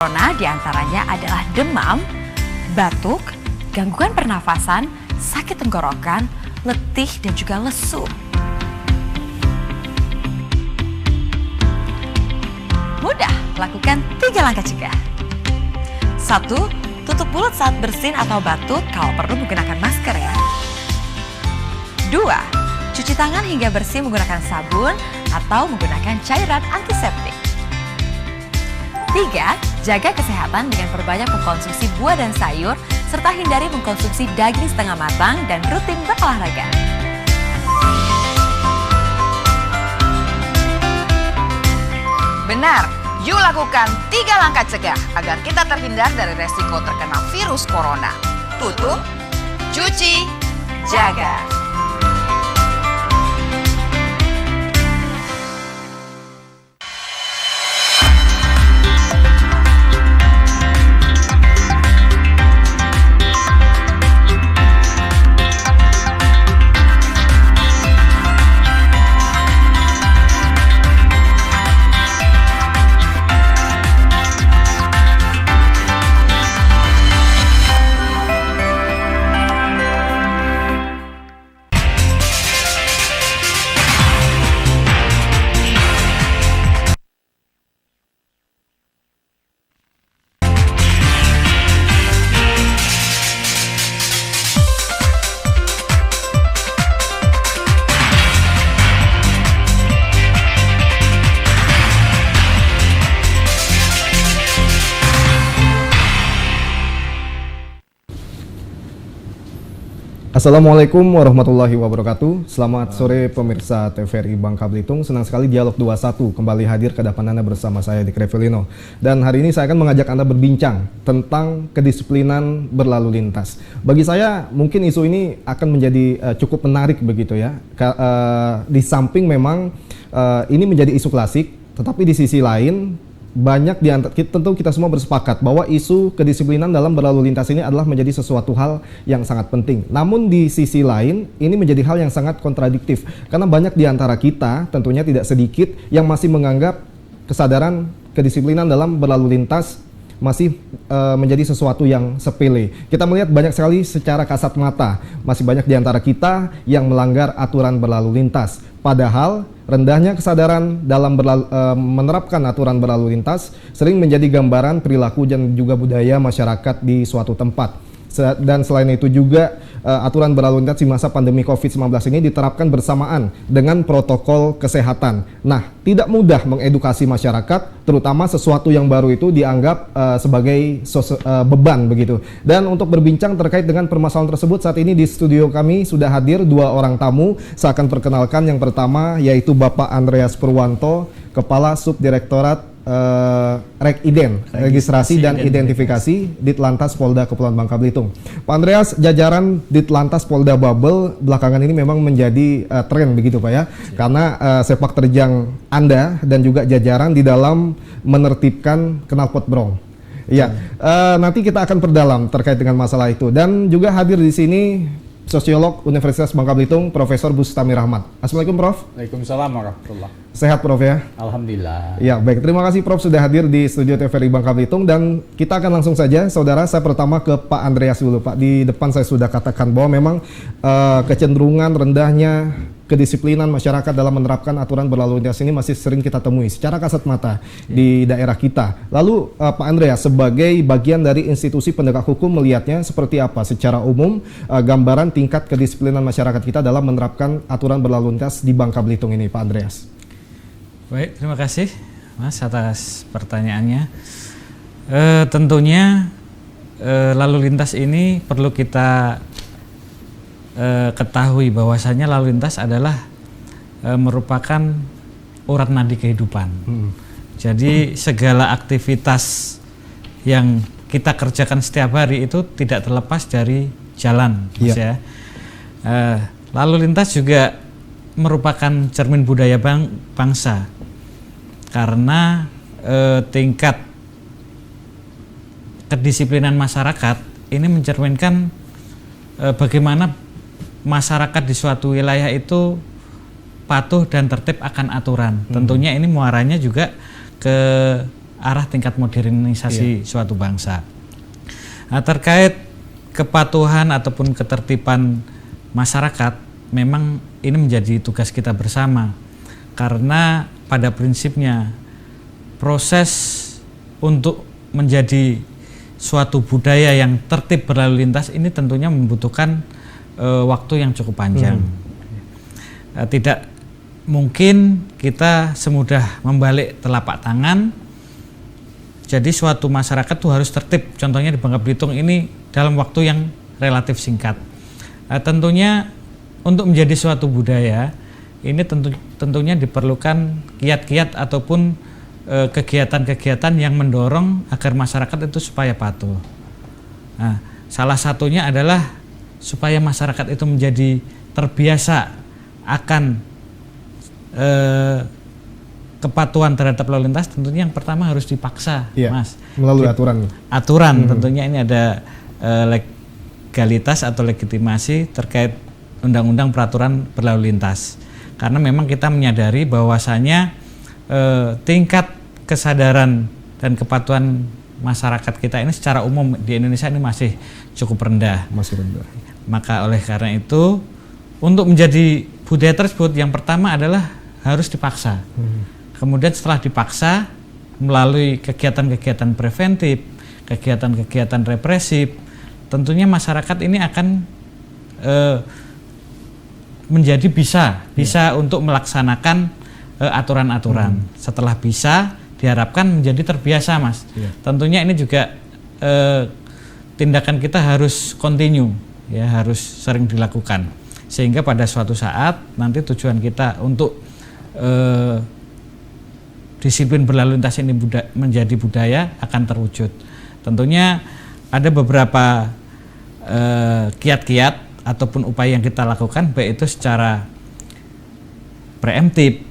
Corona diantaranya adalah demam, batuk, gangguan pernafasan, sakit tenggorokan, letih, dan juga lesu. Mudah, lakukan 3 langkah cegah. 1. Tutup mulut saat bersin atau batuk, kalau perlu menggunakan masker ya. 2. Cuci tangan hingga bersih menggunakan sabun atau menggunakan cairan antiseptik. 3. Jaga kesehatan dengan perbanyak mengkonsumsi buah dan sayur, serta hindari mengkonsumsi daging setengah matang dan rutin berolahraga. Benar, yuk lakukan 3 langkah cegah agar kita terhindar dari resiko terkena virus corona. Tutup, cuci, jaga. Assalamualaikum warahmatullahi wabarakatuh. Selamat sore pemirsa TVRI Bangka Belitung. Senang sekali Dialog 21 kembali hadir ke hadapan Anda bersama saya Dik Revelino. Dan hari ini saya akan mengajak Anda berbincang tentang kedisiplinan berlalu lintas. Bagi saya mungkin isu ini akan menjadi cukup menarik begitu ya. Di samping memang ini menjadi isu klasik, tetapi di sisi lain banyak di antara tentu kita semua bersepakat bahwa isu kedisiplinan dalam berlalu lintas ini adalah menjadi sesuatu hal yang sangat penting. Namun di sisi lain ini menjadi hal yang sangat kontradiktif karena banyak di antara kita tentunya tidak sedikit yang masih menganggap kesadaran kedisiplinan dalam berlalu lintas masih menjadi sesuatu yang sepele. Kita melihat banyak sekali secara kasat mata masih banyak di antara kita yang melanggar aturan berlalu lintas. Padahal rendahnya kesadaran dalam menerapkan aturan berlalu lintas sering menjadi gambaran perilaku dan juga budaya masyarakat di suatu tempat. Dan selain itu juga aturan berlalu lintas di masa pandemi COVID-19 ini diterapkan bersamaan dengan protokol kesehatan. Nah, tidak mudah mengedukasi masyarakat, terutama sesuatu yang baru itu dianggap sebagai beban begitu. Dan untuk berbincang terkait dengan permasalahan tersebut, saat ini di studio kami sudah hadir 2 orang tamu. Saya akan perkenalkan yang pertama yaitu Bapak Andreas Purwanto, Kepala Subdirektorat Rekiden, Registrasi dan Identifikasi Ditlantas Polda Kepulauan Bangka Belitung. Pak Andreas, jajaran Ditlantas Polda Babel belakangan ini memang menjadi tren begitu Pak ya, karena sepak terjang Anda dan juga jajaran di dalam menertibkan knalpot brong. Iya, nanti kita akan perdalam terkait dengan masalah itu. Dan juga hadir di sini Sosiolog Universitas Bangka Belitung, Profesor Bustami Rahmat. Assalamualaikum Prof. Waalaikumsalam warahmatullahi. Sehat Prof ya? Alhamdulillah. Ya baik, terima kasih Prof sudah hadir di studio TVRI Bangka Belitung. Dan kita akan langsung saja, saudara. Saya pertama ke Pak Andreas dulu Pak. Di depan saya sudah katakan bahwa memang kecenderungan rendahnya kedisiplinan masyarakat dalam menerapkan aturan berlalu lintas ini masih sering kita temui secara kasat mata di daerah kita. Lalu Pak Andreas, sebagai bagian dari institusi penegak hukum melihatnya seperti apa secara umum gambaran tingkat kedisiplinan masyarakat kita dalam menerapkan aturan berlalu lintas di Bangka Belitung ini, Pak Andreas? Baik, terima kasih Mas atas pertanyaannya. Tentunya lalu lintas ini perlu kita ketahui bahwasanya lalu lintas adalah merupakan urat nadi kehidupan. Jadi segala aktivitas yang kita kerjakan setiap hari itu tidak terlepas dari jalan, Mas ya. Lalu lintas juga merupakan cermin budaya bangsa karena tingkat kedisiplinan masyarakat ini mencerminkan bagaimana masyarakat di suatu wilayah itu patuh dan tertib akan aturan. Tentunya ini muaranya juga ke arah tingkat modernisasi suatu bangsa. Nah, terkait kepatuhan ataupun ketertiban masyarakat, memang ini menjadi tugas kita bersama, karena pada prinsipnya proses untuk menjadi suatu budaya yang tertib berlalu lintas ini tentunya membutuhkan waktu yang cukup panjang. Tidak mungkin kita semudah membalik telapak tangan. Jadi suatu masyarakat itu harus tertib. Contohnya di Bangka Belitung ini dalam waktu yang relatif singkat. Tentunya untuk menjadi suatu budaya ini tentunya diperlukan kiat-kiat ataupun kegiatan-kegiatan yang mendorong agar masyarakat itu supaya patuh. Nah, salah satunya adalah supaya masyarakat itu menjadi terbiasa akan kepatuhan terhadap lalu lintas. Tentunya yang pertama harus dipaksa, Mas. Melalui aturan. Tentunya ini ada legalitas atau legitimasi terkait undang-undang peraturan berlalu lintas. Karena memang kita menyadari bahwasanya tingkat kesadaran dan kepatuhan masyarakat kita ini secara umum di Indonesia ini masih cukup rendah. Masih rendah. Maka oleh karena itu, untuk menjadi budaya tersebut yang pertama adalah harus dipaksa. Kemudian setelah dipaksa melalui kegiatan-kegiatan preventif, kegiatan-kegiatan represif, tentunya masyarakat ini akan menjadi bisa untuk melaksanakan aturan-aturan. Setelah bisa, diharapkan menjadi terbiasa, Mas. Tentunya ini juga tindakan kita harus continue, ya, harus sering dilakukan, sehingga pada suatu saat nanti tujuan kita untuk disiplin berlalu lintas ini menjadi budaya akan terwujud. Tentunya ada beberapa kiat-kiat ataupun upaya yang kita lakukan, baik itu secara preemptif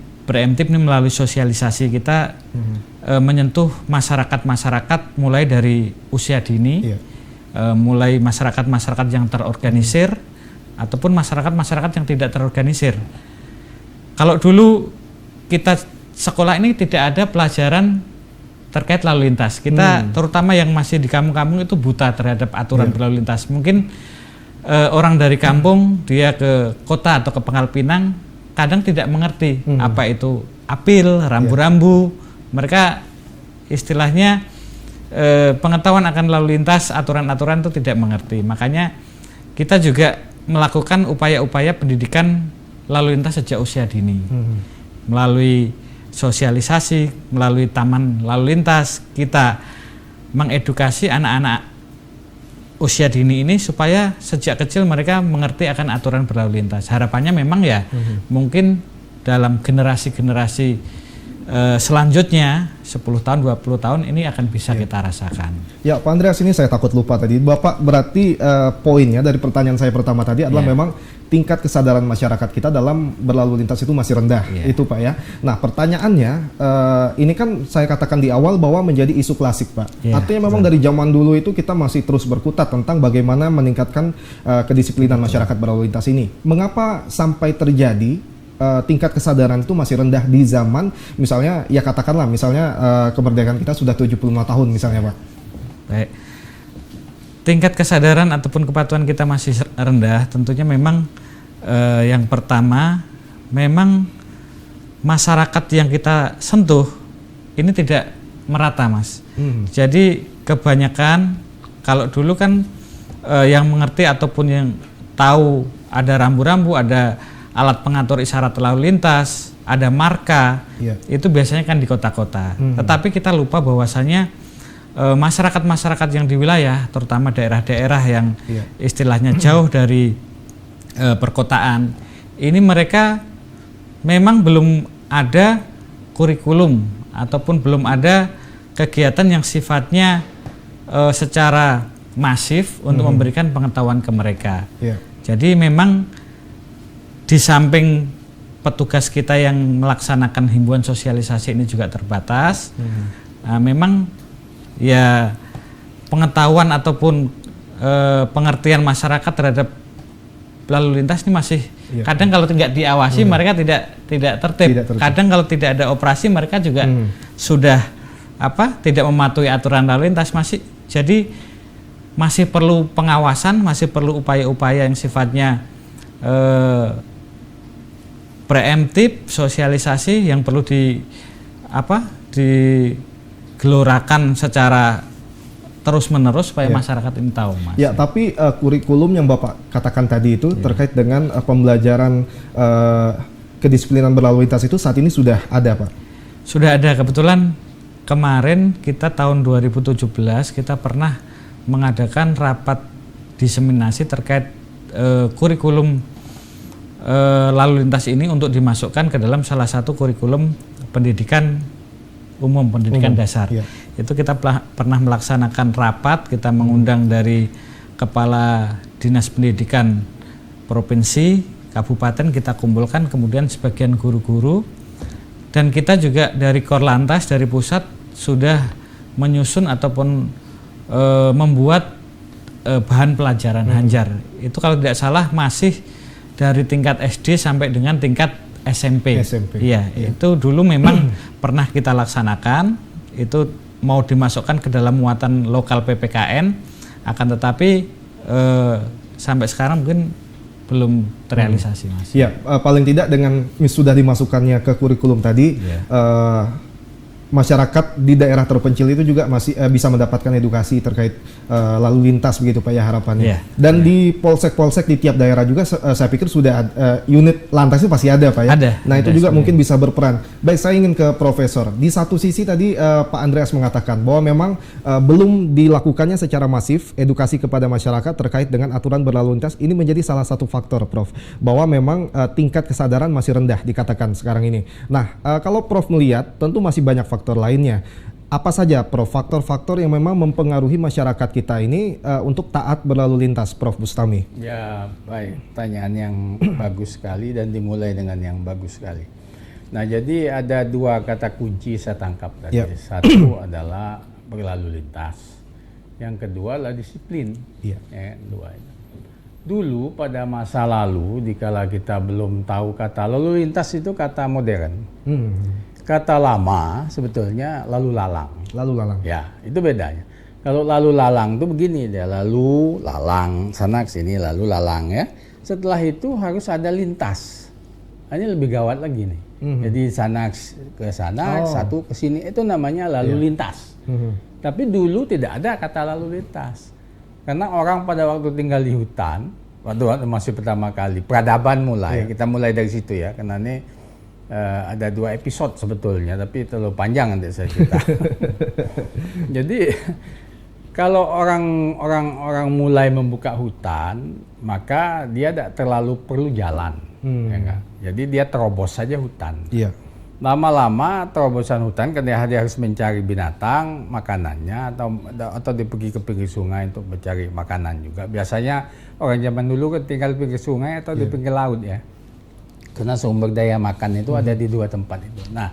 ini melalui sosialisasi kita menyentuh masyarakat mulai dari usia dini, mulai masyarakat yang terorganisir ataupun masyarakat yang tidak terorganisir. Kalau dulu kita sekolah ini tidak ada pelajaran terkait lalu lintas. Kita terutama yang masih di kampung-kampung itu buta terhadap aturan berlalu lintas. Mungkin orang dari kampung dia ke kota atau ke Pangkal Pinang kadang tidak mengerti apa itu apil, rambu-rambu. Mereka istilahnya pengetahuan akan lalu lintas, aturan-aturan itu tidak mengerti. Makanya kita juga melakukan upaya-upaya pendidikan lalu lintas sejak usia dini. Melalui sosialisasi, melalui taman lalu lintas, kita mengedukasi anak-anak usia dini ini supaya sejak kecil mereka mengerti akan aturan berlalu lintas. Harapannya memang ya mungkin dalam generasi-generasi selanjutnya 10 tahun, 20 tahun ini akan bisa kita rasakan. Ya, Pak Andreas, ini saya takut lupa tadi. Bapak berarti poinnya dari pertanyaan saya pertama tadi adalah memang tingkat kesadaran masyarakat kita dalam berlalu lintas itu masih rendah. Itu, Pak, ya. Nah, pertanyaannya ini kan saya katakan di awal bahwa menjadi isu klasik, Pak. Artinya memang dari zaman dulu itu kita masih terus berkutat tentang bagaimana meningkatkan kedisiplinan masyarakat berlalu lintas ini. Mengapa sampai terjadi tingkat kesadaran itu masih rendah di zaman misalnya, ya katakanlah misalnya kemerdekaan kita sudah 75 tahun misalnya, Pak. Baik. Tingkat kesadaran ataupun kepatuhan kita masih rendah, tentunya memang yang pertama memang masyarakat yang kita sentuh ini tidak merata, Mas. Jadi kebanyakan kalau dulu kan yang mengerti ataupun yang tahu ada rambu-rambu, ada alat pengatur isyarat lalu lintas, ada marka, itu biasanya kan di kota-kota. Tetapi kita lupa bahwasanya masyarakat-masyarakat yang di wilayah, terutama daerah-daerah yang istilahnya jauh dari perkotaan, ini mereka memang belum ada kurikulum ataupun belum ada kegiatan yang sifatnya secara masif untuk memberikan pengetahuan ke mereka. Jadi memang di samping petugas kita yang melaksanakan himbauan sosialisasi ini juga terbatas, memang ya pengetahuan ataupun pengertian masyarakat terhadap lalu lintas ini masih kadang kalau tidak diawasi mereka tidak tertib. Kadang kalau tidak ada operasi mereka juga sudah tidak mematuhi aturan lalu lintas masih perlu pengawasan, masih perlu upaya-upaya yang sifatnya preemptif, sosialisasi yang perlu digelorakan secara terus-menerus supaya masyarakat ini tahu, Mas. Ya, tapi kurikulum yang Bapak katakan tadi itu terkait dengan pembelajaran kedisiplinan berlalu lintas itu saat ini sudah ada, Pak? Sudah ada. Kebetulan kemarin kita tahun 2017 kita pernah mengadakan rapat diseminasi terkait kurikulum lalu lintas ini untuk dimasukkan ke dalam salah satu kurikulum pendidikan umum, pendidikan dasar. Iya. Itu kita pernah melaksanakan rapat, kita mengundang dari Kepala Dinas Pendidikan Provinsi, Kabupaten, kita kumpulkan, kemudian sebagian guru-guru, dan kita juga dari Korlantas, dari pusat sudah menyusun ataupun membuat bahan pelajaran Hanjar. Itu kalau tidak salah masih dari tingkat SD sampai dengan tingkat SMP. Iya, itu dulu memang pernah kita laksanakan, itu mau dimasukkan ke dalam muatan lokal PPKN, akan tetapi sampai sekarang mungkin belum terrealisasi, Mas. Ya, paling tidak dengan sudah dimasukkannya ke kurikulum tadi, masyarakat di daerah terpencil itu juga masih bisa mendapatkan edukasi terkait lalu lintas begitu Pak ya harapannya. Dan di polsek-polsek di tiap daerah juga saya pikir sudah unit lantasnya pasti ada Pak ya. Ada. Nah itu juga mungkin bisa berperan. Baik, saya ingin ke Profesor. Di satu sisi tadi Pak Andreas mengatakan bahwa memang belum dilakukannya secara masif edukasi kepada masyarakat terkait dengan aturan berlalu lintas. Ini menjadi salah satu faktor Prof. Bahwa memang tingkat kesadaran masih rendah dikatakan sekarang ini. Nah kalau Prof melihat tentu masih banyak faktor lainnya. Apa saja Prof faktor-faktor yang memang mempengaruhi masyarakat kita ini untuk taat berlalu lintas, Prof Bustami? Ya, baik. Pertanyaan yang bagus sekali dan dimulai dengan yang bagus sekali. Nah, jadi ada dua kata kunci saya tangkap tadi. Satu adalah berlalu lintas. Yang kedua adalah disiplin. Dua itu. Dulu pada masa lalu, dikala kita belum tahu kata lalu lintas itu kata modern. Kata lama sebetulnya lalu lalang. Lalu lalang. Ya, itu bedanya. Kalau lalu lalang itu begini dia, lalu lalang sana ke sini lalu lalang ya. Setelah itu harus ada lintas. Ini lebih gawat lagi nih. Jadi sana ke sana, satu ke sini itu namanya lalu lintas. Tapi dulu tidak ada kata lalu lintas. Karena orang pada waktu tinggal di hutan, waktu masih pertama kali peradaban mulai, kita mulai dari situ ya, karena ini ada 2 episode sebetulnya, tapi terlalu panjang nanti saya cerita. Jadi kalau orang mulai membuka hutan, maka dia tidak terlalu perlu jalan, ya enggak? Jadi dia terobos saja hutan. Lama-lama terobosan hutan, karena dia harus mencari binatang, makanannya, atau dia pergi ke pinggir sungai untuk mencari makanan juga. Biasanya orang zaman dulu kan tinggal di pinggir sungai atau di pinggir laut ya. Karena sumber daya makan itu ada di 2 tempat itu. Nah,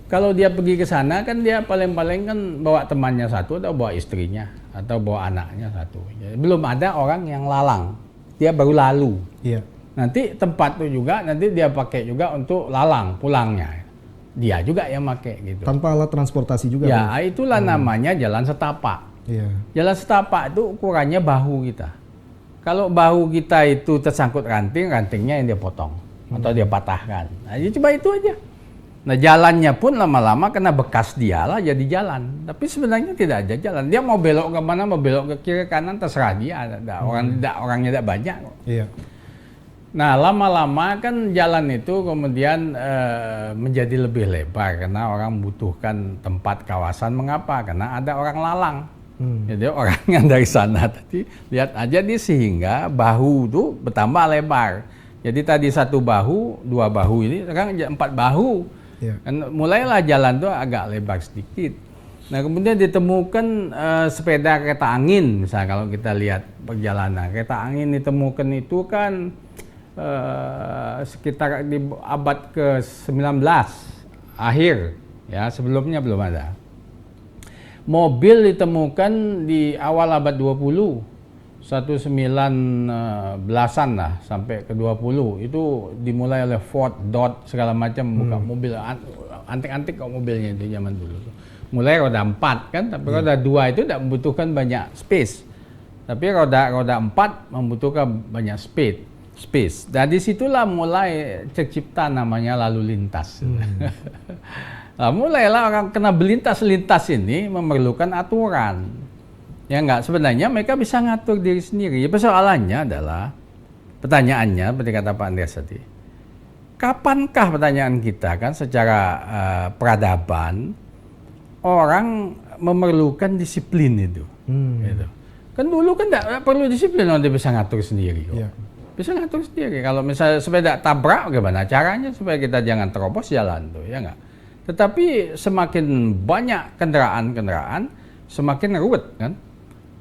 kalau dia pergi ke sana kan dia paling-paling kan bawa temannya satu atau bawa istrinya atau bawa anaknya satu. Jadi, belum ada orang yang lalang, dia baru lalu. Nanti tempat itu juga nanti dia pakai juga untuk lalang pulangnya. Dia juga yang pakai gitu. Tanpa alat transportasi juga. Ya, itulah namanya jalan setapak. Jalan setapak itu ukurannya bahu kita. Kalau bahu kita itu tersangkut ranting, rantingnya yang dia potong. Atau dia patahkan. Nah, cuma itu aja. Nah, jalannya pun lama-lama kena bekas dia lah jadi jalan. Tapi sebenarnya tidak ada jalan. Dia mau belok ke mana, mau belok ke kiri kanan terserah dia. Orangnya tidak banyak kok. Nah, lama-lama kan jalan itu kemudian menjadi lebih lebar karena orang membutuhkan tempat kawasan. Mengapa? Karena ada orang lalang. Jadi orang yang dari sana tadi lihat aja sehingga bahu itu bertambah lebar. Jadi tadi 1 bahu, 2 bahu ini sekarang 4 bahu. Mulailah jalan itu agak lebar sedikit. Nah kemudian ditemukan sepeda kereta angin, misalnya kalau kita lihat perjalanan kereta angin ditemukan itu kan sekitar di abad ke-19 akhir, ya sebelumnya belum ada. Mobil ditemukan di awal abad 20. 1910-an lah sampai ke 20 itu dimulai oleh Ford, Dodge segala macam buka mobil antik-antik kok mobilnya itu zaman dulu. mulai roda 4 kan, tapi roda 2 itu tidak membutuhkan banyak space. Tapi roda 4 membutuhkan banyak space. Dan disitulah mulai tercipta namanya lalu lintas. Nah, mulailah orang kena lintas ini memerlukan aturan. Ya enggak, sebenarnya mereka bisa ngatur diri sendiri. Persoalannya adalah, pertanyaannya seperti kata Pak Andreas tadi, kapankah pertanyaan kita kan secara peradaban orang memerlukan disiplin itu? Gitu. Kan dulu kan tidak perlu disiplin, orang dia bisa ngatur sendiri kok. Yeah. Bisa ngatur sendiri. Kalau misalnya supaya tidak tabrak, gimana caranya supaya kita jangan terobos jalan tuh, ya enggak? Tetapi semakin banyak kendaraan, semakin ruwet kan?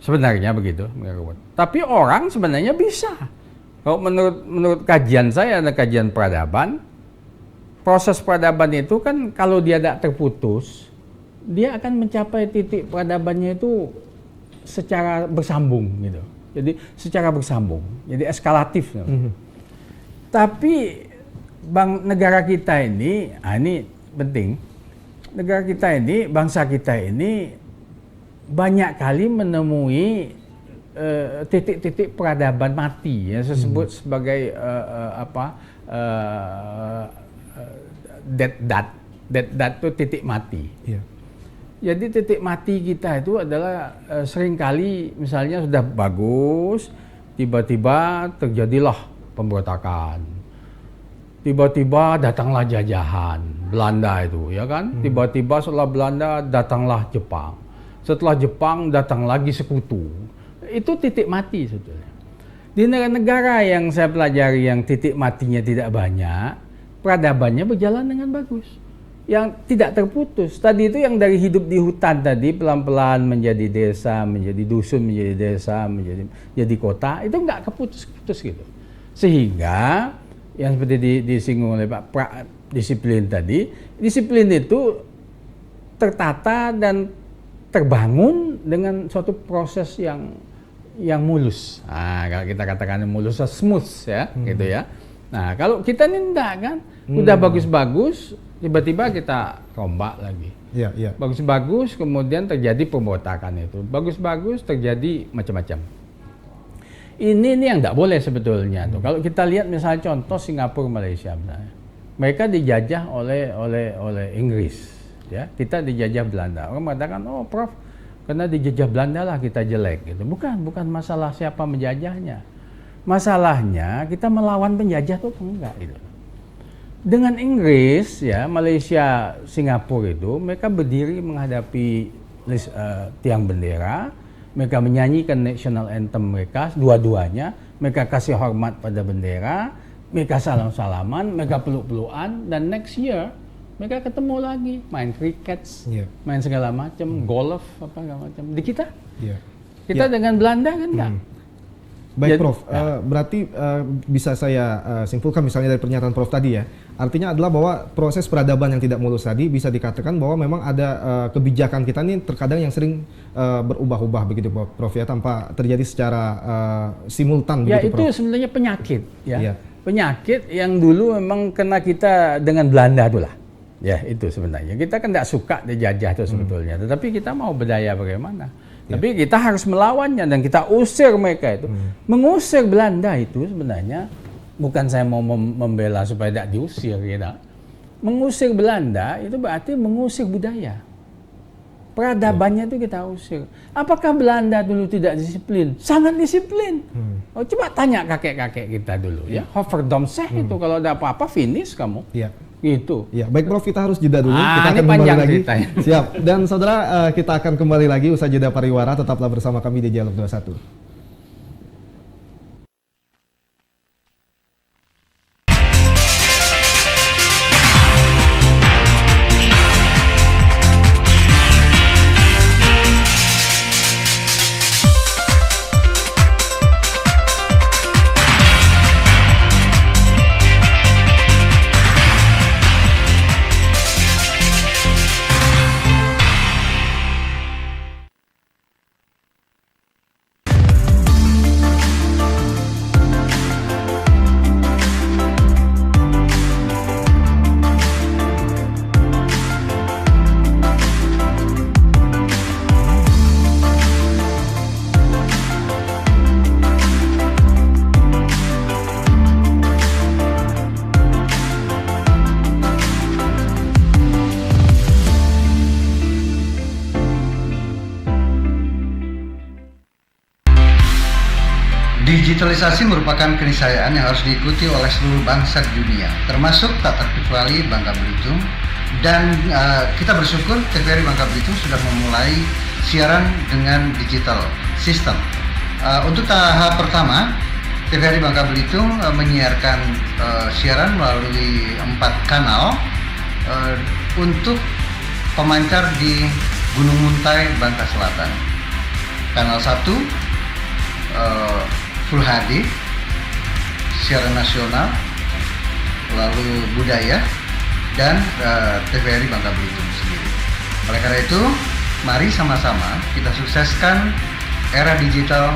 Sebenarnya begitu, ruwet. Tapi orang sebenarnya bisa. Kalau menurut kajian saya, ada kajian peradaban, proses peradaban itu kan kalau dia tidak terputus, dia akan mencapai titik peradabannya itu secara bersambung gitu. Jadi secara bersambung, jadi eskalatif. Tapi negara kita ini penting. Negara kita ini, bangsa kita ini banyak kali menemui titik-titik peradaban mati, yang saya sebut sebagai dead dot itu titik mati. Yeah. Jadi titik mati kita itu adalah seringkali misalnya sudah bagus, tiba-tiba terjadilah pemberontakan. Tiba-tiba datanglah jajahan Belanda itu, ya kan? Tiba-tiba setelah Belanda datanglah Jepang. Setelah Jepang datang lagi sekutu. Itu titik mati sebetulnya. Di negara-negara yang saya pelajari yang titik matinya tidak banyak, peradabannya berjalan dengan bagus. Yang tidak terputus. Tadi itu yang dari hidup di hutan tadi pelan-pelan menjadi desa, menjadi dusun, menjadi desa, menjadi kota, itu nggak keputus-keputus gitu. Sehingga yang seperti disinggung oleh Pak disiplin tadi, disiplin itu tertata dan terbangun dengan suatu proses yang mulus. Nah, kalau kita katakan mulus, smooth ya, gitu ya. Nah, kalau kita ini enggak kan, udah bagus-bagus, tiba-tiba kita rombak lagi. Iya, iya. Bagus-bagus, kemudian terjadi pemberontakan itu. Bagus-bagus, terjadi macam-macam. Ini yang tidak boleh sebetulnya tuh. Kalau kita lihat misalnya contoh Singapura, Malaysia misalnya, mereka dijajah oleh Inggris, ya. Kita dijajah Belanda. Orang mengatakan, oh Prof, karena dijajah Belanda lah kita jelek gitu. Bukan masalah siapa menjajahnya. Masalahnya kita melawan penjajah tuh enggak gitu. Dengan Inggris, ya, Malaysia, Singapura itu mereka berdiri menghadapi tiang bendera. Mereka menyanyikan national anthem mereka, dua-duanya. Mereka kasih hormat pada bendera, mereka salam-salaman, mereka peluk-pelukan, dan next year mereka ketemu lagi, main cricket, main segala macam, golf, apa segala macam. Di kita, kita dengan Belanda kan enggak. Baik, Prof. Berarti bisa saya simpulkan misalnya dari pernyataan Prof tadi ya. Artinya adalah bahwa proses peradaban yang tidak mulus tadi bisa dikatakan bahwa memang ada kebijakan kita ini terkadang yang sering berubah-ubah begitu, Prof, ya, tanpa terjadi secara simultan ya, begitu, Prof. Ya itu sebenarnya penyakit ya. Penyakit yang dulu memang kena kita dengan Belanda itulah. Ya, itu sebenarnya. Kita kan tidak suka dijajah itu sebetulnya, tetapi kita mau berdaya bagaimana. Tapi kita harus melawannya dan kita usir mereka itu. Mengusir Belanda itu sebenarnya bukan saya mau membela supaya tidak diusir, ya. Mengusir Belanda itu berarti mengusir budaya. Peradabannya itu kita usir. Apakah Belanda dulu tidak disiplin? Sangat disiplin. Oh, coba tanya kakek-kakek kita dulu, ya. Hoverdomseh itu kalau ada apa-apa finish kamu. Iya. Gitu. Ya, baik Prof, kita harus jeda dulu. Kita akan kembali lagi. Ceritanya. Siap. Dan saudara, kita akan kembali lagi usai jeda pariwara. Tetaplah bersama kami di Dialog 21. Digitalisasi merupakan keniscayaan yang harus diikuti oleh seluruh bangsa di dunia, termasuk tak terkecuali Bangka Belitung. Dan kita bersyukur TVRI Bangka Belitung sudah memulai siaran dengan digital system. Untuk tahap pertama, TVRI Bangka Belitung menyiarkan siaran melalui 4 kanal untuk pemancar di Gunung Muntai, Bangka Selatan. Kanal 1 Full HD, siaran nasional, lalu budaya, dan TVRI Bangka Belitung sendiri. Oleh karena itu, mari sama-sama kita sukseskan era digital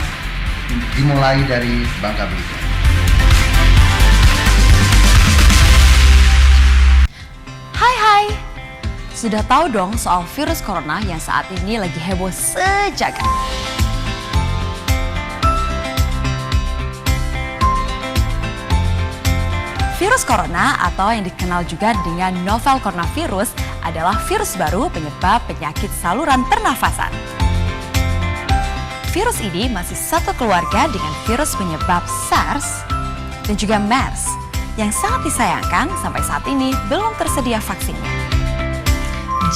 dimulai dari Bangka Belitung. Hai, sudah tahu dong soal virus corona yang saat ini lagi heboh sejagat. Virus corona atau yang dikenal juga dengan novel coronavirus adalah virus baru penyebab penyakit saluran pernafasan. Virus ini masih satu keluarga dengan virus penyebab SARS dan juga MERS yang sangat disayangkan sampai saat ini belum tersedia vaksinnya.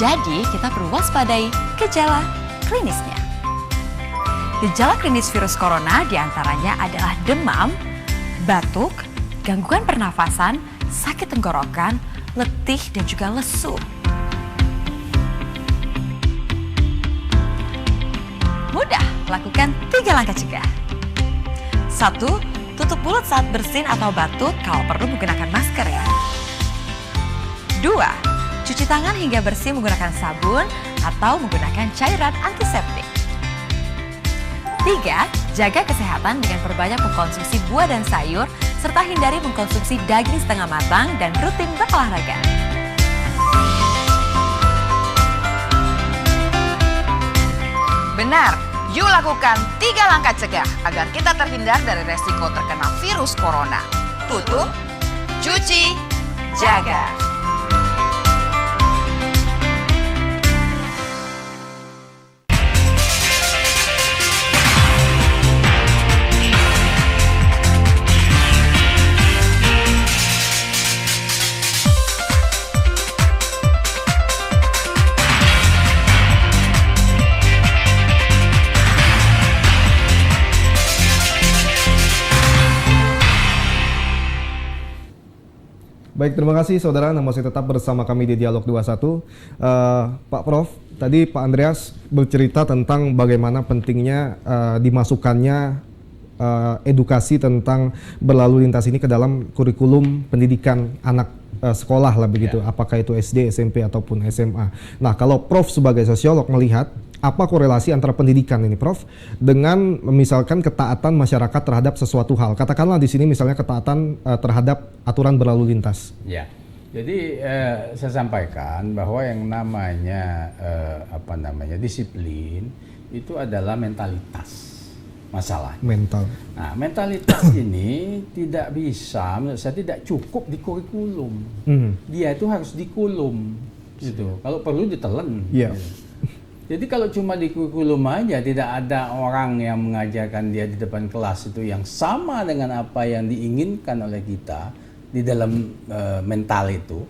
Jadi kita perlu waspadai gejala klinisnya. Gejala klinis virus corona diantaranya adalah demam, batuk, gangguan pernafasan, sakit tenggorokan, letih, dan juga lesu. Mudah, lakukan 3 langkah cegah. 1. Tutup mulut saat bersin atau batuk, kalau perlu menggunakan masker ya. 2. Cuci tangan hingga bersih menggunakan sabun atau menggunakan cairan antiseptik. 3. Jaga kesehatan dengan perbanyak mengkonsumsi buah dan sayur, serta hindari mengkonsumsi daging setengah matang dan rutin berolahraga. Benar, yuk lakukan 3 langkah cegah agar kita terhindar dari resiko terkena virus corona. Tutup, cuci, jaga. Baik, terima kasih saudara, masih tetap bersama kami di Dialog 21. Pak Prof, tadi Pak Andreas bercerita tentang bagaimana pentingnya dimasukkannya edukasi tentang berlalu lintas ini ke dalam kurikulum pendidikan anak sekolah lah begitu, apakah itu SD, SMP ataupun SMA. Nah, kalau Prof sebagai sosiolog melihat apa korelasi antara pendidikan ini, Prof, dengan misalkan ketaatan masyarakat terhadap sesuatu hal? Katakanlah di sini misalnya ketaatan terhadap aturan berlalu lintas. Ya, jadi saya sampaikan bahwa yang namanya disiplin itu adalah mentalitas masalah. Mental. Nah, mentalitas ini tidak bisa, menurut saya tidak cukup di kurikulum. Dia itu harus dikulum, gitu. Kalau perlu ditelen. Iya. Gitu. Jadi kalau cuma di kurikulum aja, tidak ada orang yang mengajarkan dia di depan kelas itu yang sama dengan apa yang diinginkan oleh kita di dalam mental itu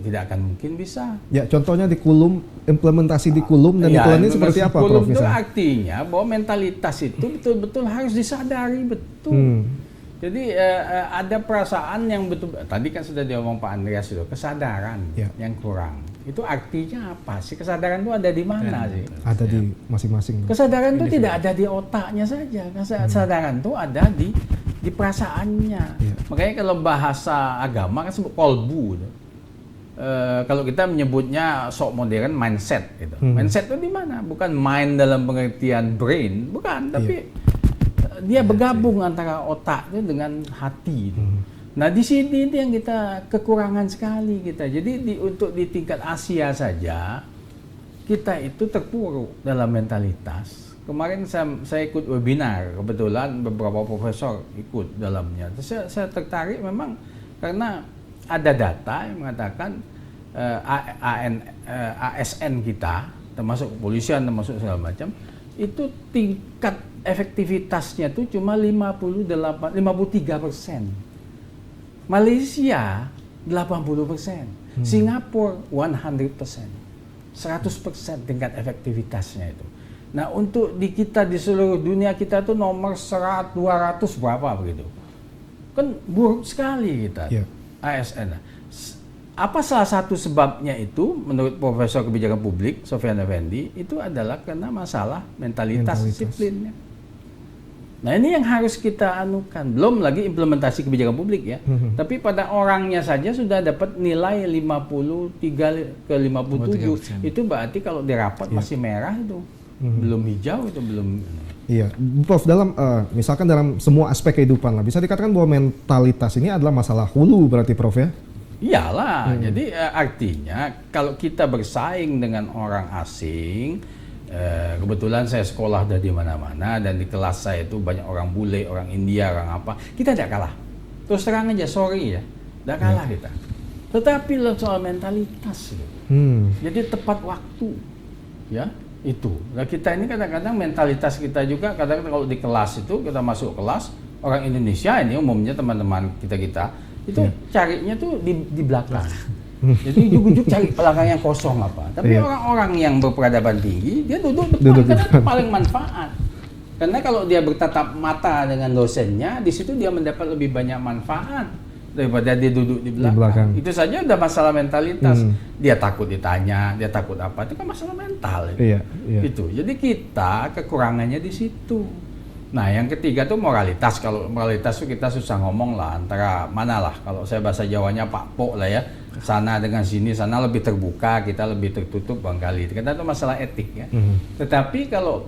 tidak akan mungkin bisa. Ya, contohnya di kulum, implementasi di kulum dan dikulannya seperti apa, Prof? Kulum itu artinya bahwa mentalitas itu betul-betul harus disadari betul. Jadi ada perasaan yang betul, tadi kan sudah diomong Pak Andreas itu, kesadaran yang kurang. Itu artinya apa sih? Kesadaran itu ada di mana sih? Ada di masing-masing. Kesadaran itu tidak ada di otaknya saja. Kesadaran itu ada di perasaannya. Makanya kalau bahasa agama kan sebut kolbu. Kalau kita menyebutnya sok modern mindset gitu. Mindset itu di mana? Bukan mind dalam pengertian brain, bukan, tapi dia bergabung antara otak itu dengan hati. Nah, di sini itu yang kita kekurangan sekali kita. Jadi untuk di tingkat Asia saja kita itu terpuruk dalam mentalitas. Kemarin saya ikut webinar, kebetulan beberapa profesor ikut dalamnya. Saya tertarik memang karena ada data yang mengatakan ASN kita, termasuk kepolisian, termasuk segala macam, itu tingkat efektivitasnya tuh cuma 53%. Malaysia 80%, Singapura 100%, 100% tingkat efektivitasnya itu. Nah untuk di kita di seluruh dunia kita tuh nomor 200 berapa begitu, kan buruk sekali kita ASN. Apa salah satu sebabnya itu menurut Profesor Kebijakan Publik Sofyan Effendi itu adalah karena masalah mentalitas disiplinnya. Nah ini yang harus kita anukan, belum lagi implementasi kebijakan publik ya. Tapi pada orangnya saja sudah dapat nilai 53 ke 57. Itu berarti kalau di rapat masih merah itu, belum hijau itu belum. Iya, Prof, dalam misalkan dalam semua aspek kehidupan lah, bisa dikatakan bahwa mentalitas ini adalah masalah hulu berarti Prof ya? Iyalah, jadi artinya kalau kita bersaing dengan orang asing, kebetulan saya sekolah dari mana-mana dan di kelas saya itu banyak orang bule, orang India, orang apa, kita tidak kalah. Terus terang aja, sorry ya, tidak kalah kita. Tetapi soal mentalitas, jadi tepat waktu, ya itu. Nah kita ini kadang-kadang mentalitas kita juga, kadang-kadang kalau di kelas itu kita masuk kelas, orang Indonesia ini umumnya teman-teman kita itu carinya tuh di belakang. Jadi ujuk-ujuk cari belakang yang kosong apa. Tapi orang-orang yang berperadaban tinggi, dia duduk depan karena itu paling manfaat. Karena kalau dia bertatap mata dengan dosennya, di situ dia mendapat lebih banyak manfaat daripada dia duduk di belakang. Itu saja udah masalah mentalitas. Dia takut ditanya, dia takut apa, itu kan masalah mental. Itu. Jadi kita kekurangannya di situ. Nah, yang ketiga tuh moralitas. Kalau moralitas tuh kita susah ngomong lah, antara mana lah. Kalau saya bahasa Jawanya Pak Po lah ya. Sana dengan sini, sana lebih terbuka, kita lebih tertutup barangkali. Karena itu masalah etik ya. Tetapi kalau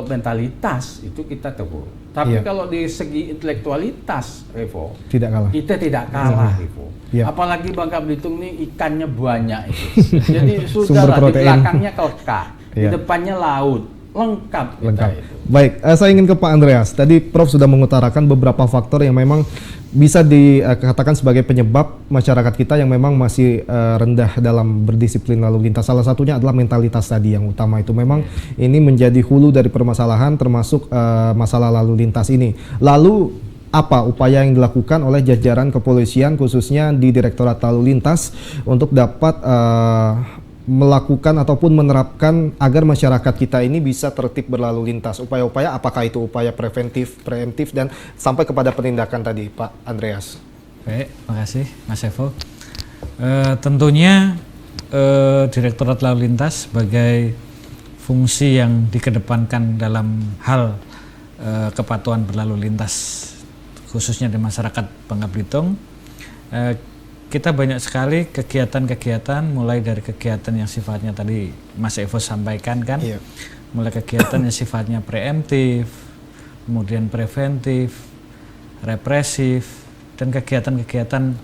mentalitas itu kita terburuk. Tapi kalau di segi intelektualitas, Revo, kita tidak kalah, Revo. Apalagi Bangka Belitung ini ikannya banyak itu. Jadi sudahlah di belakangnya kelkak, di depannya laut. Lengkap. Itu. Baik, saya ingin ke Pak Andreas. Tadi Prof sudah mengutarakan beberapa faktor yang memang bisa dikatakan sebagai penyebab masyarakat kita yang memang masih rendah dalam berdisiplin lalu lintas. Salah satunya adalah mentalitas tadi yang utama itu. Memang ini menjadi hulu dari permasalahan termasuk masalah lalu lintas ini. Lalu apa upaya yang dilakukan oleh jajaran kepolisian khususnya di Direktorat Lalu Lintas untuk dapat melakukan ataupun menerapkan agar masyarakat kita ini bisa tertib berlalu lintas? Upaya-upaya apakah itu upaya preventif dan sampai kepada penindakan tadi, Pak Andreas? Baik, makasih Mas Evo. Tentunya Direktorat Lalu Lintas sebagai fungsi yang dikedepankan dalam hal kepatuhan berlalu lintas khususnya di masyarakat Bangka Belitung, kita banyak sekali kegiatan-kegiatan, mulai dari kegiatan yang sifatnya tadi Mas Evo sampaikan kan, mulai kegiatan yang sifatnya preemptif, kemudian preventif, represif, dan kegiatan-kegiatan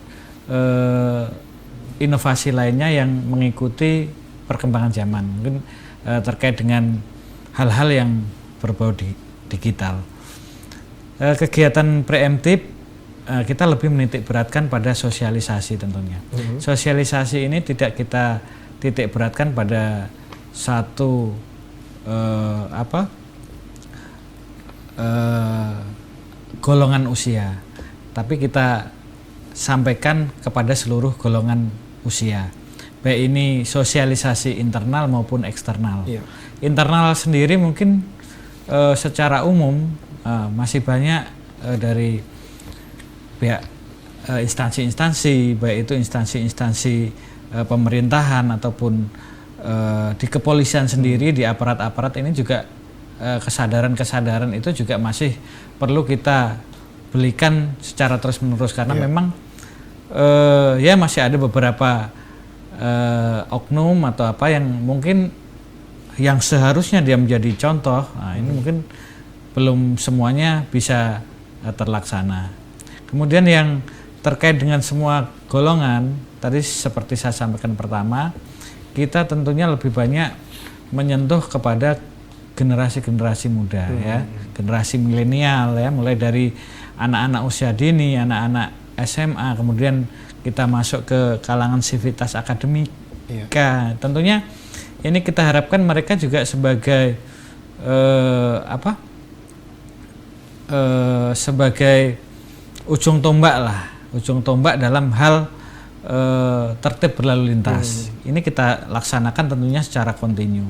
inovasi lainnya yang mengikuti perkembangan zaman, mungkin terkait dengan hal-hal yang berbau digital. Kegiatan preemptif kita lebih menitik beratkan pada sosialisasi tentunya. Sosialisasi ini tidak kita titik beratkan pada satu golongan usia, tapi kita sampaikan kepada seluruh golongan usia. Baik ini sosialisasi internal maupun eksternal. Internal sendiri mungkin secara umum masih banyak dari pihak instansi-instansi, baik itu instansi-instansi pemerintahan ataupun di kepolisian sendiri, di aparat-aparat ini juga kesadaran-kesadaran itu juga masih perlu kita belikan secara terus-menerus karena memang ya masih ada beberapa oknum atau apa yang mungkin yang seharusnya dia menjadi contoh, ini mungkin belum semuanya bisa terlaksana. Kemudian yang terkait dengan semua golongan, tadi seperti saya sampaikan pertama, kita tentunya lebih banyak menyentuh kepada generasi-generasi muda ya, generasi milenial ya, mulai dari anak-anak usia dini, anak-anak SMA, kemudian kita masuk ke kalangan sivitas akademika. Tentunya ini kita harapkan mereka juga sebagai sebagai ujung tombak dalam hal tertib berlalu lintas. Ini kita laksanakan tentunya secara kontinu.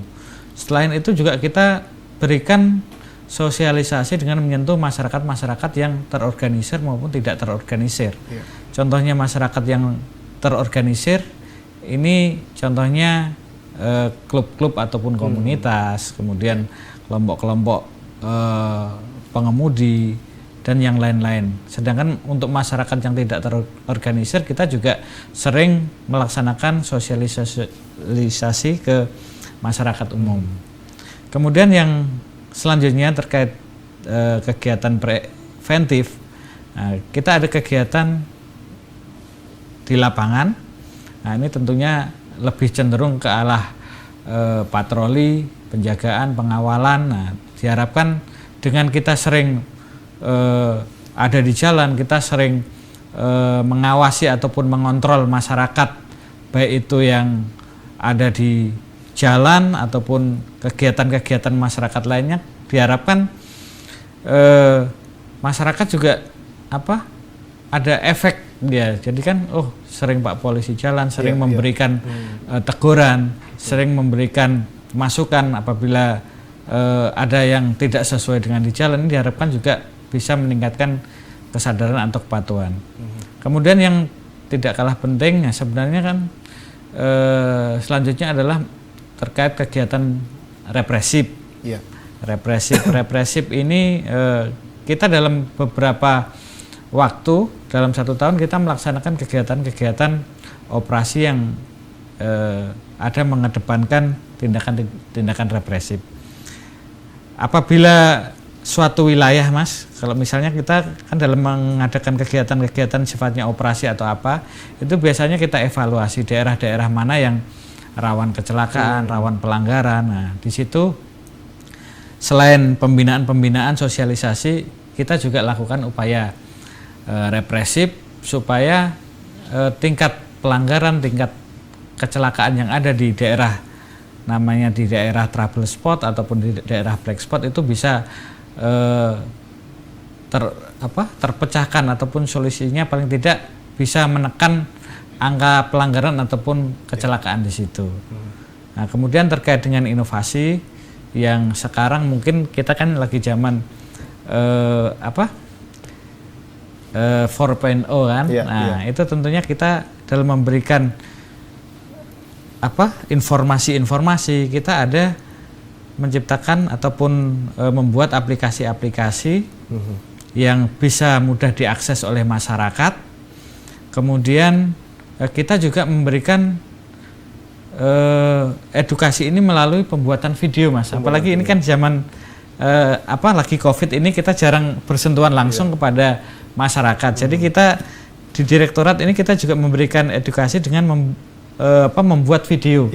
Selain itu juga kita berikan sosialisasi dengan menyentuh masyarakat yang terorganisir maupun tidak terorganisir. Contohnya masyarakat yang terorganisir ini contohnya klub-klub ataupun komunitas, kemudian kelompok-kelompok pengemudi dan yang lain-lain. Sedangkan untuk masyarakat yang tidak terorganisir, kita juga sering melaksanakan sosialisasi ke masyarakat umum. Kemudian yang selanjutnya terkait kegiatan preventif, kita ada kegiatan di lapangan. Nah, ini tentunya lebih cenderung ke arah patroli, penjagaan, pengawalan. Nah, diharapkan dengan kita sering ada di jalan, kita sering mengawasi ataupun mengontrol masyarakat, baik itu yang ada di jalan ataupun kegiatan-kegiatan masyarakat lainnya, diharapkan masyarakat juga ada efek dia. Jadi kan sering Pak Polisi jalan, sering memberikan teguran, sering memberikan masukan apabila ada yang tidak sesuai dengan di jalan. Ini diharapkan juga bisa meningkatkan kesadaran atau kepatuhan. Kemudian yang tidak kalah penting sebenarnya kan selanjutnya adalah terkait kegiatan represif. Represif ini kita dalam beberapa waktu dalam 1 tahun kita melaksanakan kegiatan-kegiatan operasi yang ada mengedepankan tindakan represif. Apabila suatu wilayah, Mas, kalau misalnya kita kan dalam mengadakan kegiatan-kegiatan sifatnya operasi atau apa, itu biasanya kita evaluasi daerah-daerah mana yang rawan kecelakaan, rawan pelanggaran. Nah, di situ selain pembinaan sosialisasi, kita juga lakukan upaya represif supaya tingkat pelanggaran, tingkat kecelakaan yang ada di daerah namanya di daerah trouble spot ataupun di daerah black spot itu bisa terpecahkan ataupun solusinya paling tidak bisa menekan angka pelanggaran ataupun kecelakaan di situ. Nah, kemudian terkait dengan inovasi yang sekarang mungkin kita kan lagi zaman 4.0 kan. Itu tentunya kita dalam memberikan informasi kita ada menciptakan ataupun membuat aplikasi-aplikasi yang bisa mudah diakses oleh masyarakat. Kemudian kita juga memberikan edukasi ini melalui pembuatan video, Mas. Apalagi ini kan zaman lagi COVID ini kita jarang bersentuhan langsung kepada masyarakat. Jadi kita di direktorat ini kita juga memberikan edukasi dengan membuat video.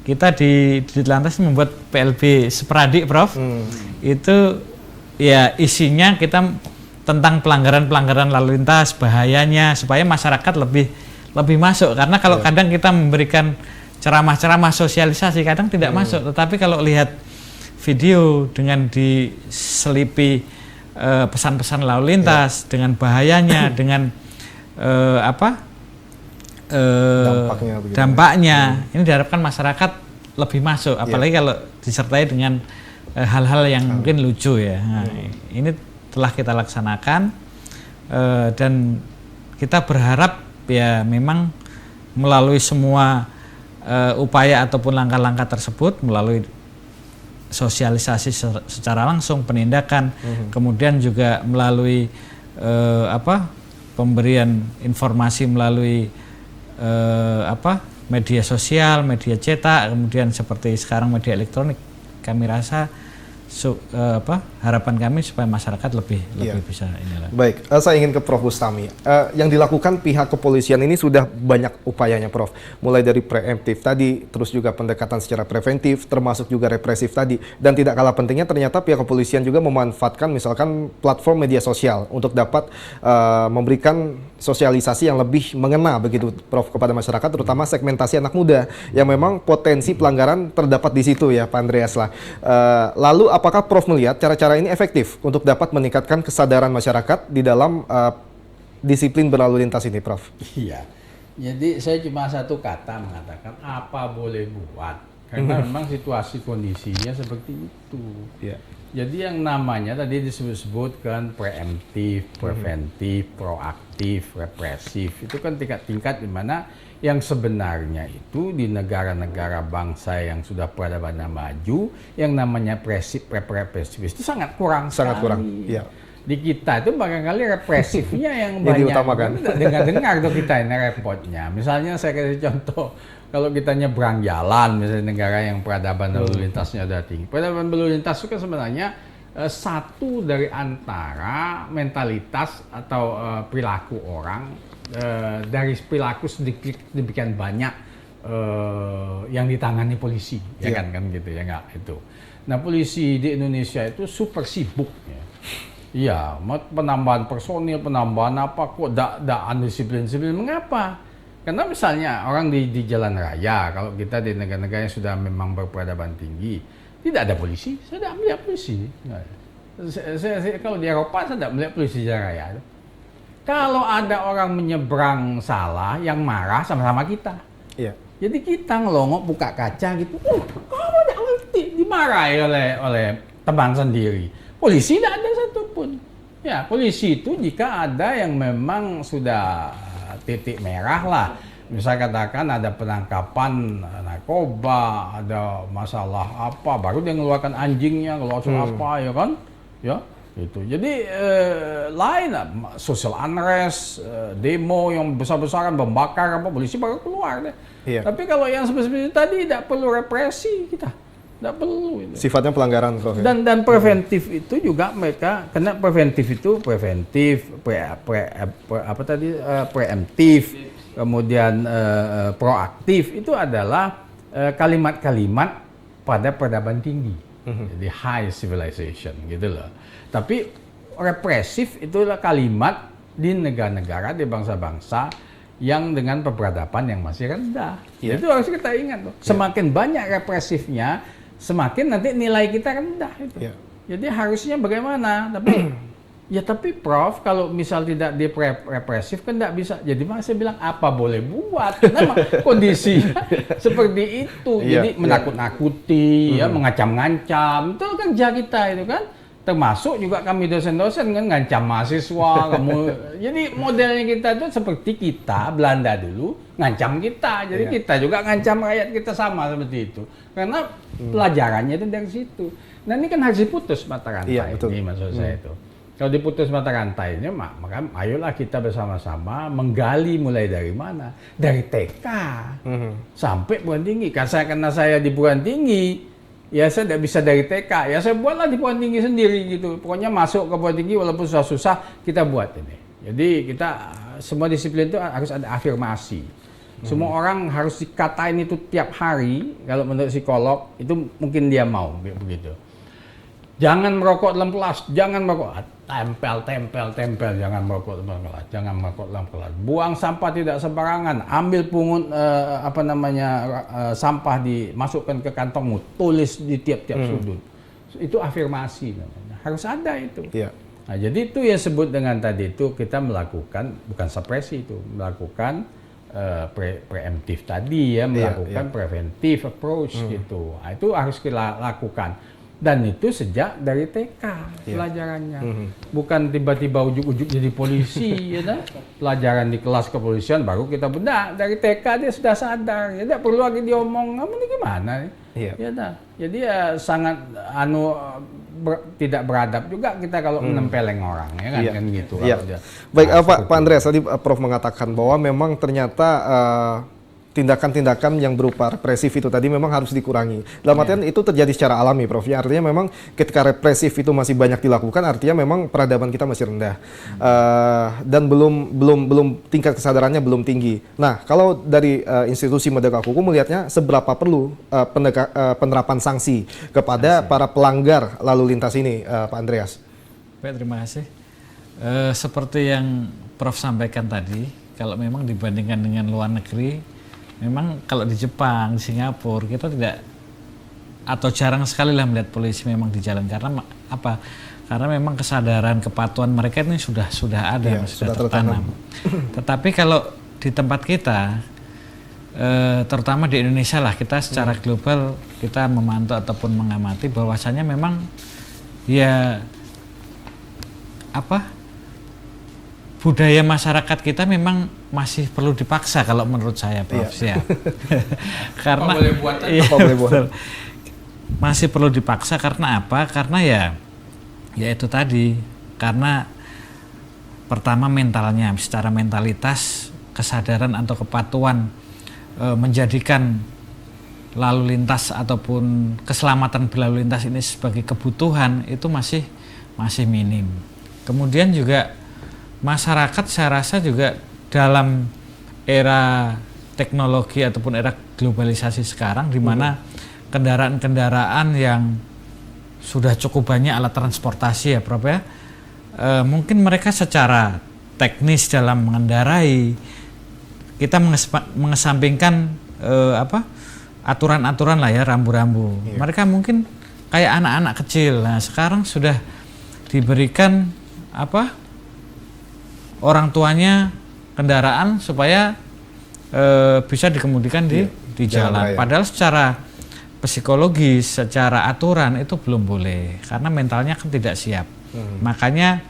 Kita di Lantas membuat PLB Seperadik, Prof. Itu ya isinya kita tentang pelanggaran lalu lintas, bahayanya, supaya masyarakat lebih masuk. Karena kalau kadang kita memberikan ceramah sosialisasi kadang tidak masuk, tetapi kalau lihat video dengan diselipi pesan-pesan lalu lintas dengan bahayanya, dengan dampaknya, ini diharapkan masyarakat lebih masuk, apalagi kalau disertai dengan hal-hal yang mungkin lucu ya. Nah, ini telah kita laksanakan dan kita berharap ya memang melalui semua upaya ataupun langkah-langkah tersebut, melalui sosialisasi secara langsung, penindakan, kemudian juga melalui pemberian informasi melalui media sosial, media cetak, kemudian seperti sekarang media elektronik, kami rasa harapan kami supaya masyarakat lebih bisa inilah. Baik, saya ingin ke Prof. Bustami. Yang dilakukan pihak kepolisian ini sudah banyak upayanya, Prof. Mulai dari preemptif tadi, terus juga pendekatan secara preventif, termasuk juga represif tadi. Dan tidak kalah pentingnya ternyata pihak kepolisian juga memanfaatkan misalkan platform media sosial untuk dapat memberikan sosialisasi yang lebih mengena begitu, Prof, kepada masyarakat, terutama segmentasi anak muda yang memang potensi pelanggaran terdapat di situ ya, Pak Andreas lah. Lalu apakah Prof melihat cara-cara ini efektif untuk dapat meningkatkan kesadaran masyarakat di dalam disiplin berlalu lintas ini, Prof? Iya. Jadi saya cuma satu kata mengatakan apa boleh buat, karena memang situasi kondisinya seperti itu. Iya. Jadi yang namanya tadi disebut-sebut kan preemptif, preventif, proaktif, represif. Itu kan tingkat-tingkat di mana yang sebenarnya itu di negara-negara bangsa yang sudah peradabannya maju, yang namanya represif itu sangat kurang. Sangat kurang, iya. Di kita itu barangkali represifnya yang banyak. Diutamakan. Dengar tuh kita ini repotnya. Misalnya saya kasih contoh, kalau kita nyebrang jalan, misalnya negara yang peradaban lalu lintasnya udah tinggi. Peradaban lalu lintas itu kan sebenarnya satu dari antara mentalitas atau perilaku orang, dari perilaku sedikit demikian banyak yang ditangani polisi, ya kan gitu ya nggak itu. Nah polisi di Indonesia itu super sibuk ya. Iya, penambahan personil, penambahan apa kok tidak undisiplin. Mengapa? Karena misalnya orang di jalan raya, kalau kita di negara-negara yang sudah memang berperadaban tinggi, tidak ada polisi, saya tidak melihat polisi. Saya kalau di Eropa saya tidak melihat polisi di jalan raya. Kalau ada orang menyeberang salah, yang marah sama-sama kita. Iya. Jadi kita ngelongok buka kaca gitu, kamu tidak ngerti, dimarahi oleh teman sendiri. Polisi tidak ada satupun. Ya, polisi itu jika ada yang memang sudah titik merah lah. Misal katakan ada penangkapan narkoba, ada masalah apa, baru dia ngeluarkan anjingnya, ngeluarkan apa ya kan? Ya, itu. Jadi lain social unrest, demo yang besar-besaran, membakar apa, polisi baru keluar deh. Iya. Tapi kalau yang seperti tadi tidak perlu represi kita. Tidak perlu itu. Sifatnya pelanggaran, Prof. Dan preventif itu juga mereka, karena preventif itu preventif, preemptif, kemudian proaktif itu adalah kalimat-kalimat pada peradaban tinggi, jadi high civilization gitu loh. Tapi represif itulah kalimat di negara-negara, di bangsa-bangsa yang dengan peradaban yang masih rendah. Yeah. Itu harus kita ingat loh. Semakin banyak represifnya, semakin nanti nilai kita rendah itu. Yeah. Jadi harusnya bagaimana? Tapi Prof, kalau misal tidak represif kan tidak bisa. Jadi saya bilang apa boleh buat? Karena kondisi seperti itu. Jadi menakut-nakuti, ya, mengacam-ngancam. Itu kerja kita itu kan. Termasuk juga kami dosen-dosen kan ngancam mahasiswa. Jadi modelnya kita itu seperti kita Belanda dulu ngancam kita. Jadi kita juga ngancam rakyat kita sama seperti itu. Karena pelajarannya itu dari situ. Nah ini kan harus diputus mata rantai. Ini maksud saya itu. Kalau diputus mata rantainya, maka ayolah kita bersama-sama menggali mulai dari mana? Dari TK sampai perguruan tinggi. Karena saya di perguruan tinggi, ya saya tidak bisa dari TK, ya saya buatlah di perguruan tinggi sendiri gitu. Pokoknya masuk ke perguruan tinggi walaupun susah-susah kita buat ini. Jadi kita semua disiplin itu harus ada afirmasi. Semua orang harus dikatain itu tiap hari. Kalau menurut psikolog itu mungkin dia mau begitu. Jangan merokok dalam kelas, jangan merokok. Tempel, jangan merokok dalam kelas, jangan merokok dalam kelas. Buang sampah tidak sembarangan, ambil pungut sampah dimasukkan ke kantongmu, tulis di tiap-tiap sudut. Itu afirmasi namanya. Harus ada itu. Iya. Nah, jadi itu yang sebut dengan tadi itu kita melakukan bukan supresi itu, melakukan preemptif tadi ya, melakukan preventive approach gitu. Nah, itu harus kita lakukan. Dan itu sejak dari TK pelajarannya. Bukan tiba-tiba ujuk-ujuk jadi polisi, ya. Pelajaran di kelas kepolisian baru kita bedah. Dari TK dia sudah sadar, ya. Tidak perlu lagi diomong, kamu ini gimana? Ya. Jadi ya sangat tidak beradab juga kita kalau menempeleng orang, ya kan, kan gitu. Baik, Pak Andreas, tadi Prof mengatakan bahwa memang ternyata tindakan-tindakan yang berupa represif itu tadi memang harus dikurangi. Dalam artian itu terjadi secara alami, Prof. Ya, artinya memang ketika represif itu masih banyak dilakukan, artinya memang peradaban kita masih rendah dan belum tingkat kesadarannya belum tinggi. Nah, kalau dari institusi penegak hukum melihatnya seberapa perlu penerapan sanksi kepada para pelanggar lalu lintas ini, Pak Andreas? Baik, terima kasih. Seperti yang Prof sampaikan tadi, kalau memang dibandingkan dengan luar negeri, memang kalau di Jepang, di Singapura kita tidak atau jarang sekali lah melihat polisi memang di jalan karena apa? Karena memang kesadaran kepatuhan mereka ini sudah ada, sudah tertanam. Tetapi kalau di tempat kita, terutama di Indonesia lah, kita secara global kita memantau ataupun mengamati bahwasanya memang ya apa? Budaya masyarakat kita memang masih perlu dipaksa kalau menurut saya, Prof. Ya. Karena masih perlu dipaksa karena apa? Karena ya itu tadi, karena pertama mentalnya, secara mentalitas, kesadaran atau kepatuhan menjadikan lalu lintas ataupun keselamatan berlalu lintas ini sebagai kebutuhan itu masih minim. Kemudian juga masyarakat saya rasa juga dalam era teknologi ataupun era globalisasi sekarang di mana kendaraan-kendaraan yang sudah cukup banyak alat transportasi ya Prof ya, mungkin mereka secara teknis dalam mengendarai kita mengesampingkan aturan-aturan lah ya, rambu-rambu. Mereka mungkin kayak anak-anak kecil. Nah, sekarang sudah diberikan orang tuanya kendaraan supaya bisa dikemudikan di jalan. Padahal secara psikologis, secara aturan itu belum boleh karena mentalnya kan tidak siap. Makanya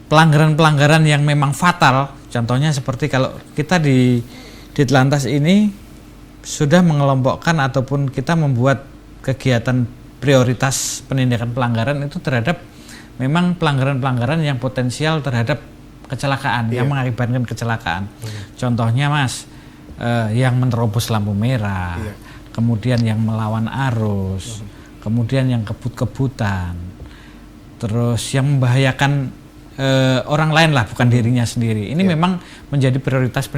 pelanggaran-pelanggaran yang memang fatal, contohnya seperti kalau kita di Ditlantas ini sudah mengelompokkan ataupun kita membuat kegiatan prioritas penindakan pelanggaran itu terhadap memang pelanggaran-pelanggaran yang potensial terhadap kecelakaan, yang mengakibatkan kecelakaan. Contohnya Mas, yang menerobos lampu merah, kemudian yang melawan arus, kemudian yang kebut-kebutan, terus yang membahayakan orang lain lah, bukan dirinya sendiri. Ini memang menjadi prioritas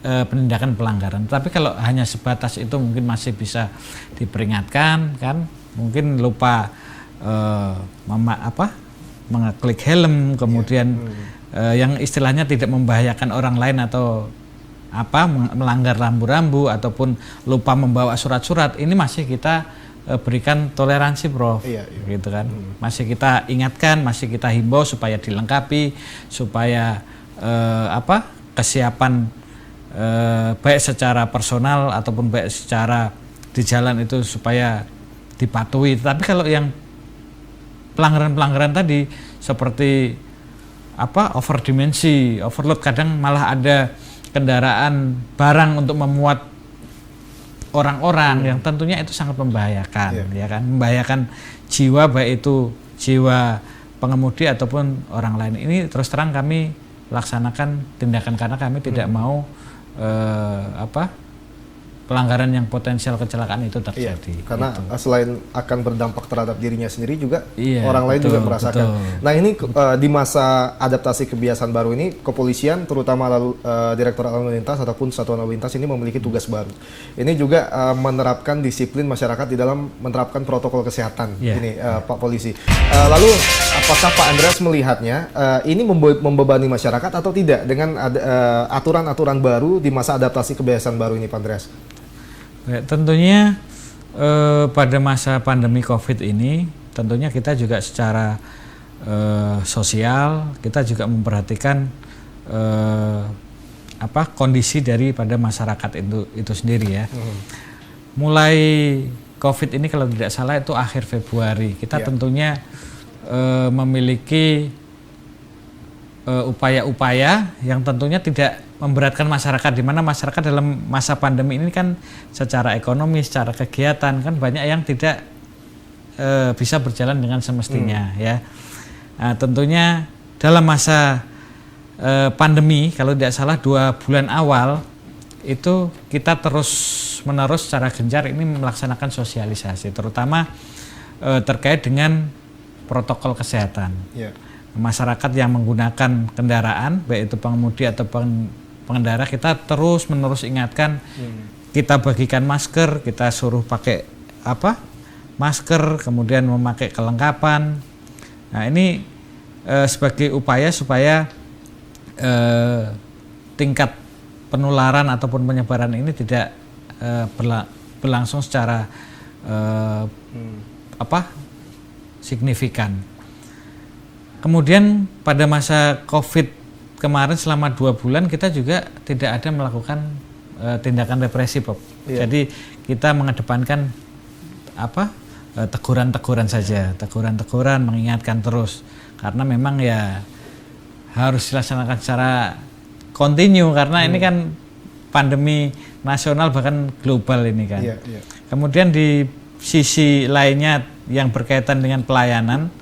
penindakan pelanggaran. Tapi kalau hanya sebatas itu mungkin masih bisa diperingatkan, kan? Mungkin lupa mengeklik helm, kemudian yang istilahnya tidak membahayakan orang lain atau melanggar rambu-rambu ataupun lupa membawa surat-surat, ini masih kita berikan toleransi, Prof. Gitu kan. Masih kita ingatkan, masih kita himbau supaya dilengkapi, supaya kesiapan baik secara personal ataupun baik secara di jalan itu supaya dipatuhi. Tapi kalau yang pelanggaran-pelanggaran tadi seperti overdimensi, overload, kadang malah ada kendaraan barang untuk memuat orang-orang yang tentunya itu sangat membahayakan, ya kan, membahayakan jiwa, baik itu jiwa pengemudi ataupun orang lain. Ini terus terang kami laksanakan tindakan karena kami tidak mau pelanggaran yang potensial kecelakaan itu terjadi. Karena selain akan berdampak terhadap dirinya sendiri juga orang lain betul, juga merasakan. Nah ini di masa adaptasi kebiasaan baru ini, kepolisian terutama Direktorat Lalu Lintas ataupun Satuan Lalu Lintas ini memiliki tugas baru. Ini juga menerapkan disiplin masyarakat di dalam menerapkan protokol kesehatan. Ini Pak Polisi. Lalu apakah Pak Andreas melihatnya ini membebani masyarakat atau tidak dengan aturan-aturan baru di masa adaptasi kebiasaan baru ini, Pak Andreas? Baik, tentunya pada masa pandemi COVID ini tentunya kita juga secara sosial kita juga memperhatikan kondisi daripada masyarakat itu sendiri ya. Mulai COVID ini kalau tidak salah itu akhir Februari kita tentunya memiliki upaya-upaya yang tentunya tidak memberatkan masyarakat, di mana masyarakat dalam masa pandemi ini kan secara ekonomi, secara kegiatan kan banyak yang tidak bisa berjalan dengan semestinya ya. Nah, tentunya dalam masa pandemi, kalau tidak salah 2 bulan awal itu kita terus menerus secara gencar ini melaksanakan sosialisasi, terutama terkait dengan protokol kesehatan. Masyarakat yang menggunakan kendaraan, baik itu pengemudi atau pengendara, kita terus menerus ingatkan, kita bagikan masker, kita suruh pakai masker, kemudian memakai kelengkapan. Nah ini sebagai upaya supaya tingkat penularan ataupun penyebaran ini tidak berlangsung secara signifikan. Kemudian pada masa COVID kemarin selama 2 bulan kita juga tidak ada melakukan tindakan represi, Bob. Jadi kita mengedepankan teguran-teguran saja, teguran-teguran, mengingatkan terus, karena memang ya harus dilaksanakan secara kontinu karena ini kan pandemi nasional bahkan global ini kan. Kemudian di sisi lainnya yang berkaitan dengan pelayanan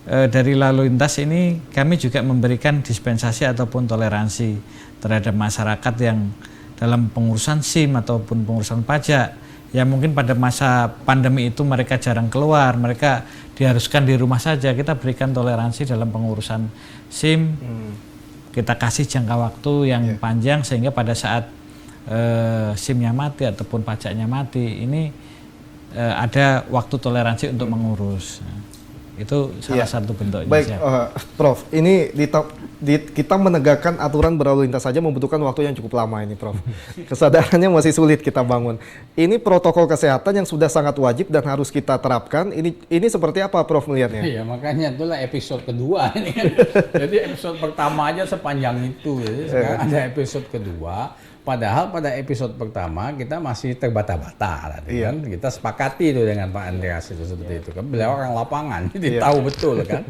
dari lalu lintas ini, kami juga memberikan dispensasi ataupun toleransi terhadap masyarakat yang dalam pengurusan SIM ataupun pengurusan pajak. Ya mungkin pada masa pandemi itu mereka jarang keluar, mereka diharuskan di rumah saja. Kita berikan toleransi dalam pengurusan SIM. Kita kasih jangka waktu yang panjang sehingga pada saat SIM-nya mati ataupun pajaknya mati, ini ada waktu toleransi untuk mengurus. Itu salah satu bentuknya. Baik, Prof. Ini kita menegakkan aturan berlalu lintas saja membutuhkan waktu yang cukup lama ini, Prof. Kesadarannya masih sulit kita bangun. Ini protokol kesehatan yang sudah sangat wajib dan harus kita terapkan. Ini seperti apa, Prof, melihatnya? Iya, makanya itulah episode kedua ini kan. Jadi episode pertama aja sepanjang itu. Jadi sekarang ada episode kedua. Padahal pada episode pertama kita masih terbata-bata, kan? Kita sepakati itu dengan Pak Andreas itu seperti itu kan. Beliau orang lapangan, jadi tahu betul kan.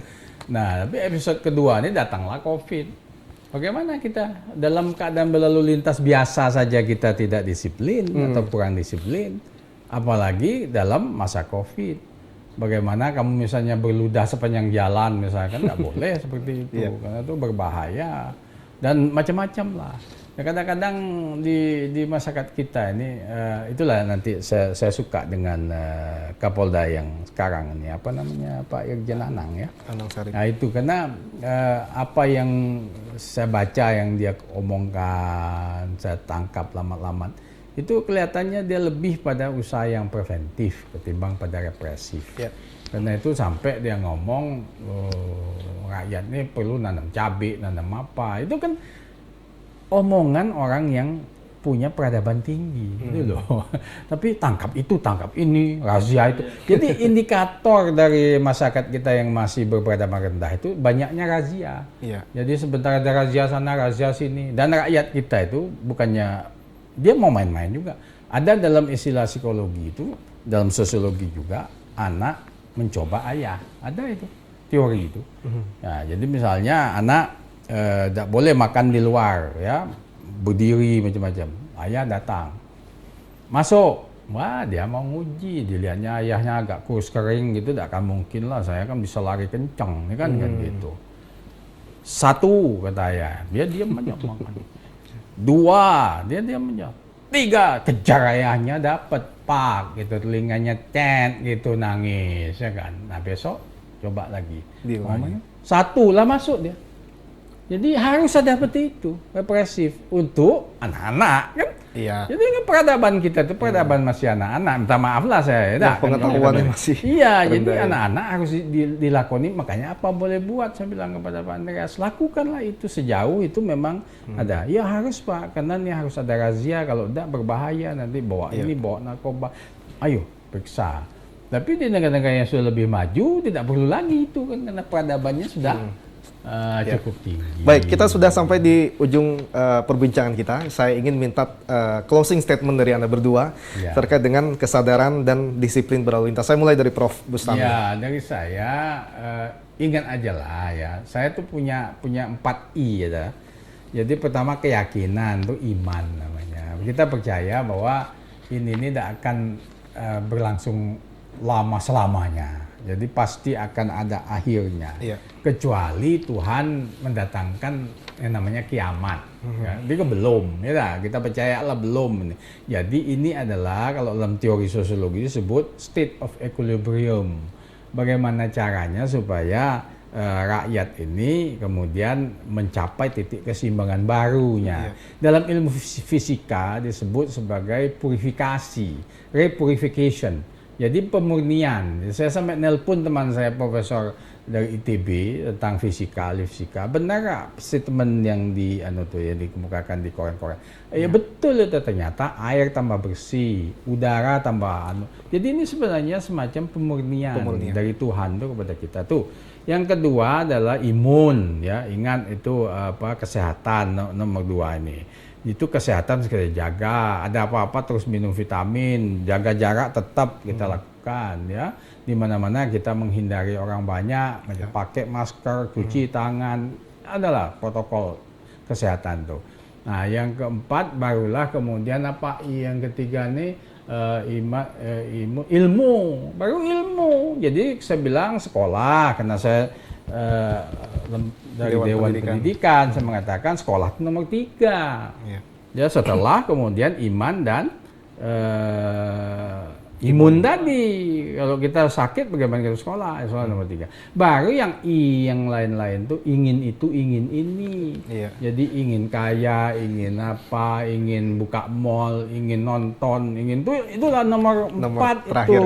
Nah, tapi episode kedua ini datanglah COVID. Bagaimana kita dalam keadaan berlalu lintas biasa saja kita tidak disiplin atau kurang disiplin, apalagi dalam masa COVID. Bagaimana kamu misalnya berludah sepanjang jalan misalkan, nggak boleh seperti itu, karena itu berbahaya dan macam-macam lah. Ya, kadang-kadang di masyarakat kita ini, itulah nanti saya suka dengan Kapolda yang sekarang ini, apa namanya, Pak Irjen Anang ya. Anang Sari. Nah itu karena apa yang saya baca yang dia omongkan, saya tangkap lamat-lamat, itu kelihatannya dia lebih pada usaha yang preventif ketimbang pada represif. Karena itu sampai dia ngomong rakyat ini perlu nanam cabai, nanam apa, itu kan omongan orang yang punya peradaban tinggi, gitu loh. Tapi tangkap itu, tangkap ini, razia itu. Jadi indikator dari masyarakat kita yang masih berperadaban rendah itu banyaknya razia. Jadi sebentar ada razia sana, razia sini. Dan rakyat kita itu bukannya dia mau main-main juga. Ada dalam istilah psikologi itu, dalam sosiologi juga, anak mencoba ayah. Ada itu, teori itu. Nah, jadi misalnya anak tidak boleh makan di luar, ya, berdiri macam-macam. Ayah datang, masuk, wah dia mau nguji, dilihatnya ayahnya agak kurus kering gitu, tidak akan mungkin lah, saya kan bisa lari kencang, kan gitu. 1 kata ayah, dia diam aja makan. 2, dia diam aja. 3, kejar ayahnya, dapat pak, gitu, telinganya cet, gitu, nangis, ya kan. Nah besok coba lagi. 1 lah masuk dia. Jadi harus ada seperti itu, represif untuk anak-anak kan. Jadi kan peradaban kita itu peradaban masih anak-anak. Minta maaf lah saya. Pengetahuannya masih. Jadi anak-anak harus dilakoni. Makanya apa boleh buat, saya bilang kepada Pak Andreas, lakukanlah itu sejauh itu memang ada. Ya harus Pak, karena ini harus ada razia. Kalau tidak berbahaya nanti bawa ini, bawa narkoba. Ayo periksa. Tapi di negara-negara yang sudah lebih maju tidak perlu lagi itu kan, karena peradabannya sudah cukup tinggi. Baik, kita sudah sampai di ujung perbincangan kita. Saya ingin minta closing statement dari Anda berdua terkait dengan kesadaran dan disiplin berlalu lintas. Saya mulai dari Prof. Bustami. Ya, dari saya ingat aja lah ya. Saya tuh punya 4 I ya. Jadi pertama keyakinan, itu iman namanya. Kita percaya bahwa ini tidak akan berlangsung lama selamanya. Jadi pasti akan ada akhirnya. Iya. Kecuali Tuhan mendatangkan yang namanya kiamat. Ya, dia kan belum, ya dah, kita percayalah belum. Jadi ini adalah kalau dalam teori sosiologi disebut state of equilibrium. Bagaimana caranya supaya rakyat ini kemudian mencapai titik keseimbangan barunya. Dalam ilmu fisika disebut sebagai purifikasi, repurification. Jadi pemurnian. Saya sampai nelpon teman saya profesor dari ITB tentang fisika, ahli fisika. Benar gak statement yang dikemukakan di koran-koran? Ya betul itu, ternyata air tambah bersih, udara tambah Jadi ini sebenarnya semacam pemurnian dari Tuhan tuh kepada kita tuh. Yang kedua adalah imun, ya. Ingat itu kesehatan nomor 2 ini. Itu kesehatan kita jaga, ada apa-apa terus minum vitamin, jaga jarak tetap kita lakukan, ya. Di mana-mana kita menghindari orang banyak, pakai masker, cuci tangan, adalah protokol kesehatan tuh. Nah, yang keempat barulah kemudian yang ketiga nih ilmu, baru ilmu. Jadi saya bilang sekolah, karena saya dari Dewan Pendidikan, saya mengatakan sekolah itu nomor 3. Ya, setelah kemudian iman dan imun tadi. Kalau kita sakit bagaimana kita sekolah? Sekolah nomor 3. Baru yang lain-lain tuh ingin itu, ingin ini. Jadi ingin kaya, ingin apa, ingin buka mall, ingin nonton, ingin itulah nomor 4 terakhir.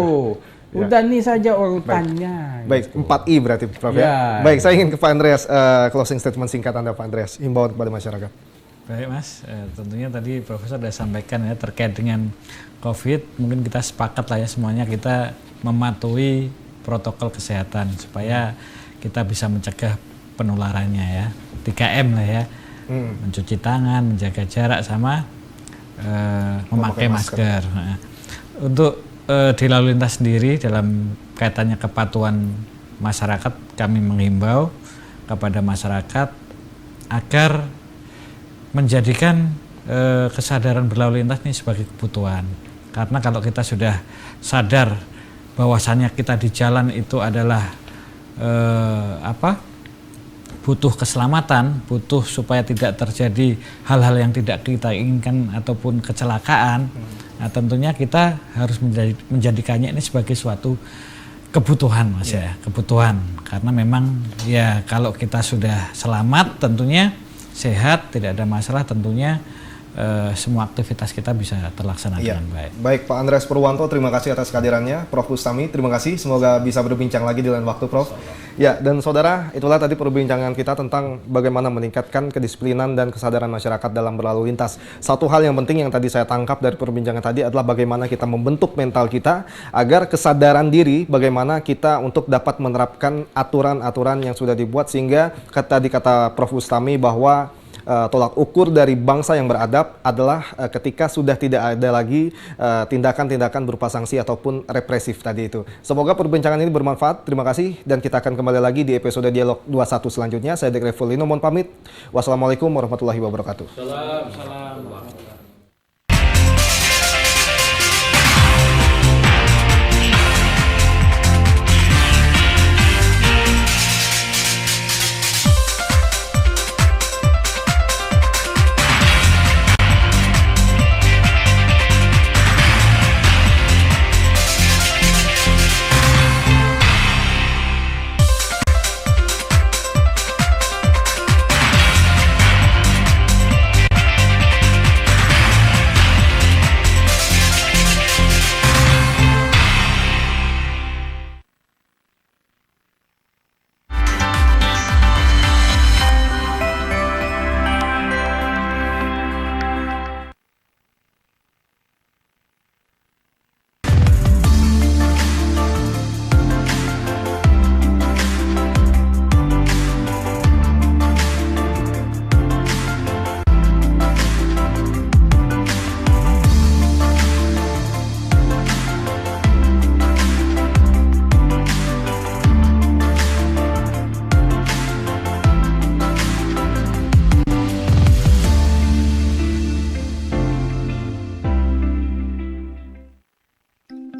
itu. Udah nih saja urutannya. Baik, gitu. 4I berarti Prof. Ya. Baik, saya ingin ke Pak Andreas, closing statement singkat Anda Pak Andreas, himbauan kepada masyarakat. Baik Mas, tentunya tadi Profesor sudah sampaikan ya terkait dengan COVID, mungkin kita sepakat lah ya semuanya kita mematuhi protokol kesehatan supaya kita bisa mencegah penularannya ya. 3M lah ya, mencuci tangan, menjaga jarak sama memakai masker. Nah, untuk di lalu lintas sendiri dalam kaitannya kepatuhan masyarakat, kami menghimbau kepada masyarakat agar menjadikan kesadaran berlalu lintas ini sebagai kebutuhan. Karena kalau kita sudah sadar bahwasannya kita di jalan itu adalah butuh keselamatan, butuh supaya tidak terjadi hal-hal yang tidak kita inginkan ataupun kecelakaan. Nah, tentunya kita harus menjadikannya ini sebagai suatu kebutuhan, Mas ya, kebutuhan. Karena memang ya kalau kita sudah selamat, tentunya sehat, tidak ada masalah, tentunya semua aktivitas kita bisa terlaksana dengan baik. Baik, Pak Andreas Purwanto, terima kasih atas kehadirannya. Prof. Bustami, terima kasih. Semoga bisa berbincang lagi di lain waktu, Prof. Ya, dan saudara, itulah tadi perbincangan kita tentang bagaimana meningkatkan kedisiplinan dan kesadaran masyarakat dalam berlalu lintas. Satu hal yang penting yang tadi saya tangkap dari perbincangan tadi adalah bagaimana kita membentuk mental kita agar kesadaran diri bagaimana kita untuk dapat menerapkan aturan-aturan yang sudah dibuat, sehingga tadi kata Prof. Bustami bahwa tolak ukur dari bangsa yang beradab adalah ketika sudah tidak ada lagi tindakan-tindakan berupa sanksi ataupun represif tadi itu. Semoga perbincangan ini bermanfaat. Terima kasih dan kita akan kembali lagi di episode Dialog 21 selanjutnya. Saya Dek Revolino, mohon pamit. Wassalamualaikum warahmatullahi wabarakatuh. Salam.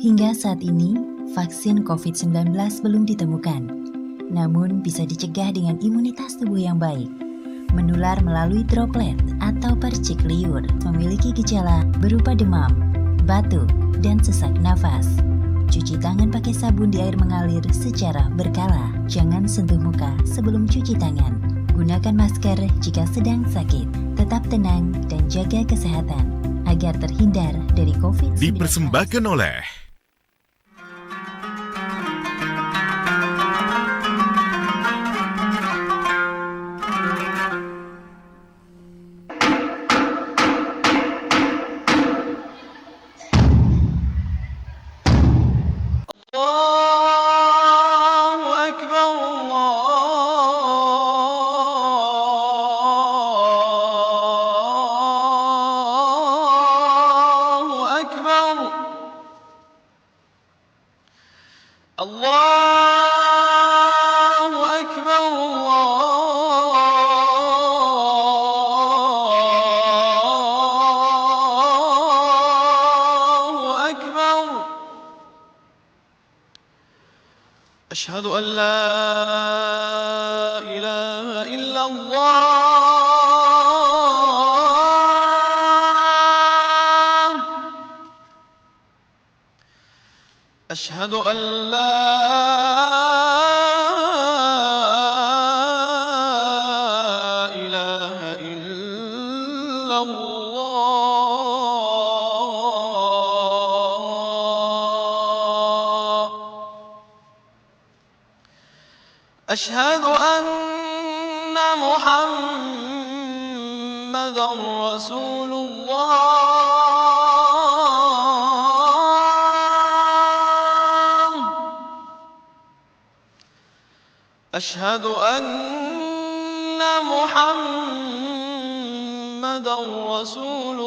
Hingga saat ini, vaksin COVID-19 belum ditemukan, namun bisa dicegah dengan imunitas tubuh yang baik. Menular melalui droplet atau percik liur, memiliki gejala berupa demam, batuk, dan sesak nafas. Cuci tangan pakai sabun di air mengalir secara berkala. Jangan sentuh muka sebelum cuci tangan. Gunakan masker jika sedang sakit. Tetap tenang dan jaga kesehatan agar terhindar dari COVID-19. Dipersembahkan oleh أشهد أن لا إله إلا الله أشهد أن لا إله إلا الله أشهد أن محمدًا رسول الله أشهد أن محمدًا رسول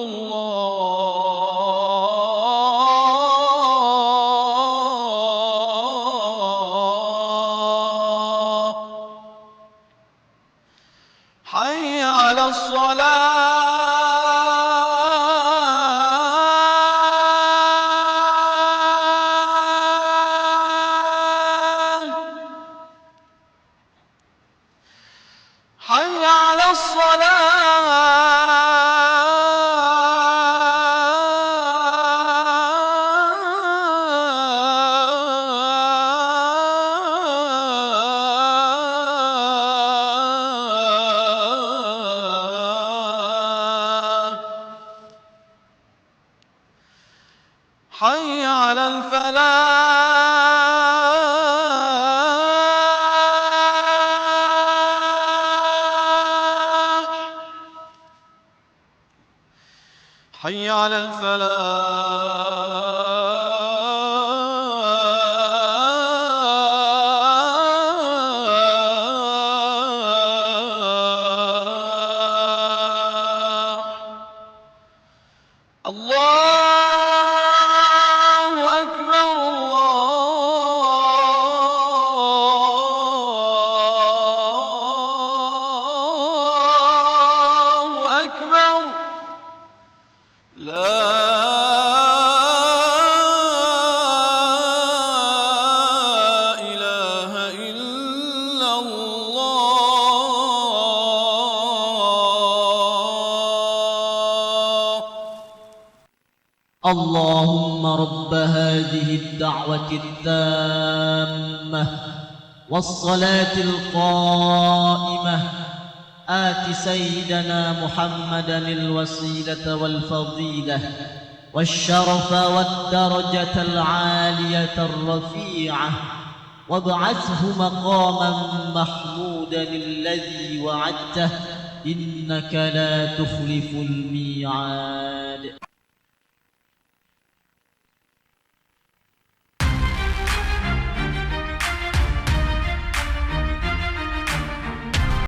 الله حي على الصلاة حي على الصلاة حي على الفلاح حي على الفلاح الله أكبر الله أكبر لا إله إلا الله اللهم رب هذه الدعوة التامة والصلاة القائمة آت سيدنا محمدا الوسيلة والفضيلة والشرف والدرجة العالية الرفيعة وابعثه مقاما محمودا الذي وعدته إنك لا تخلف الميعاد.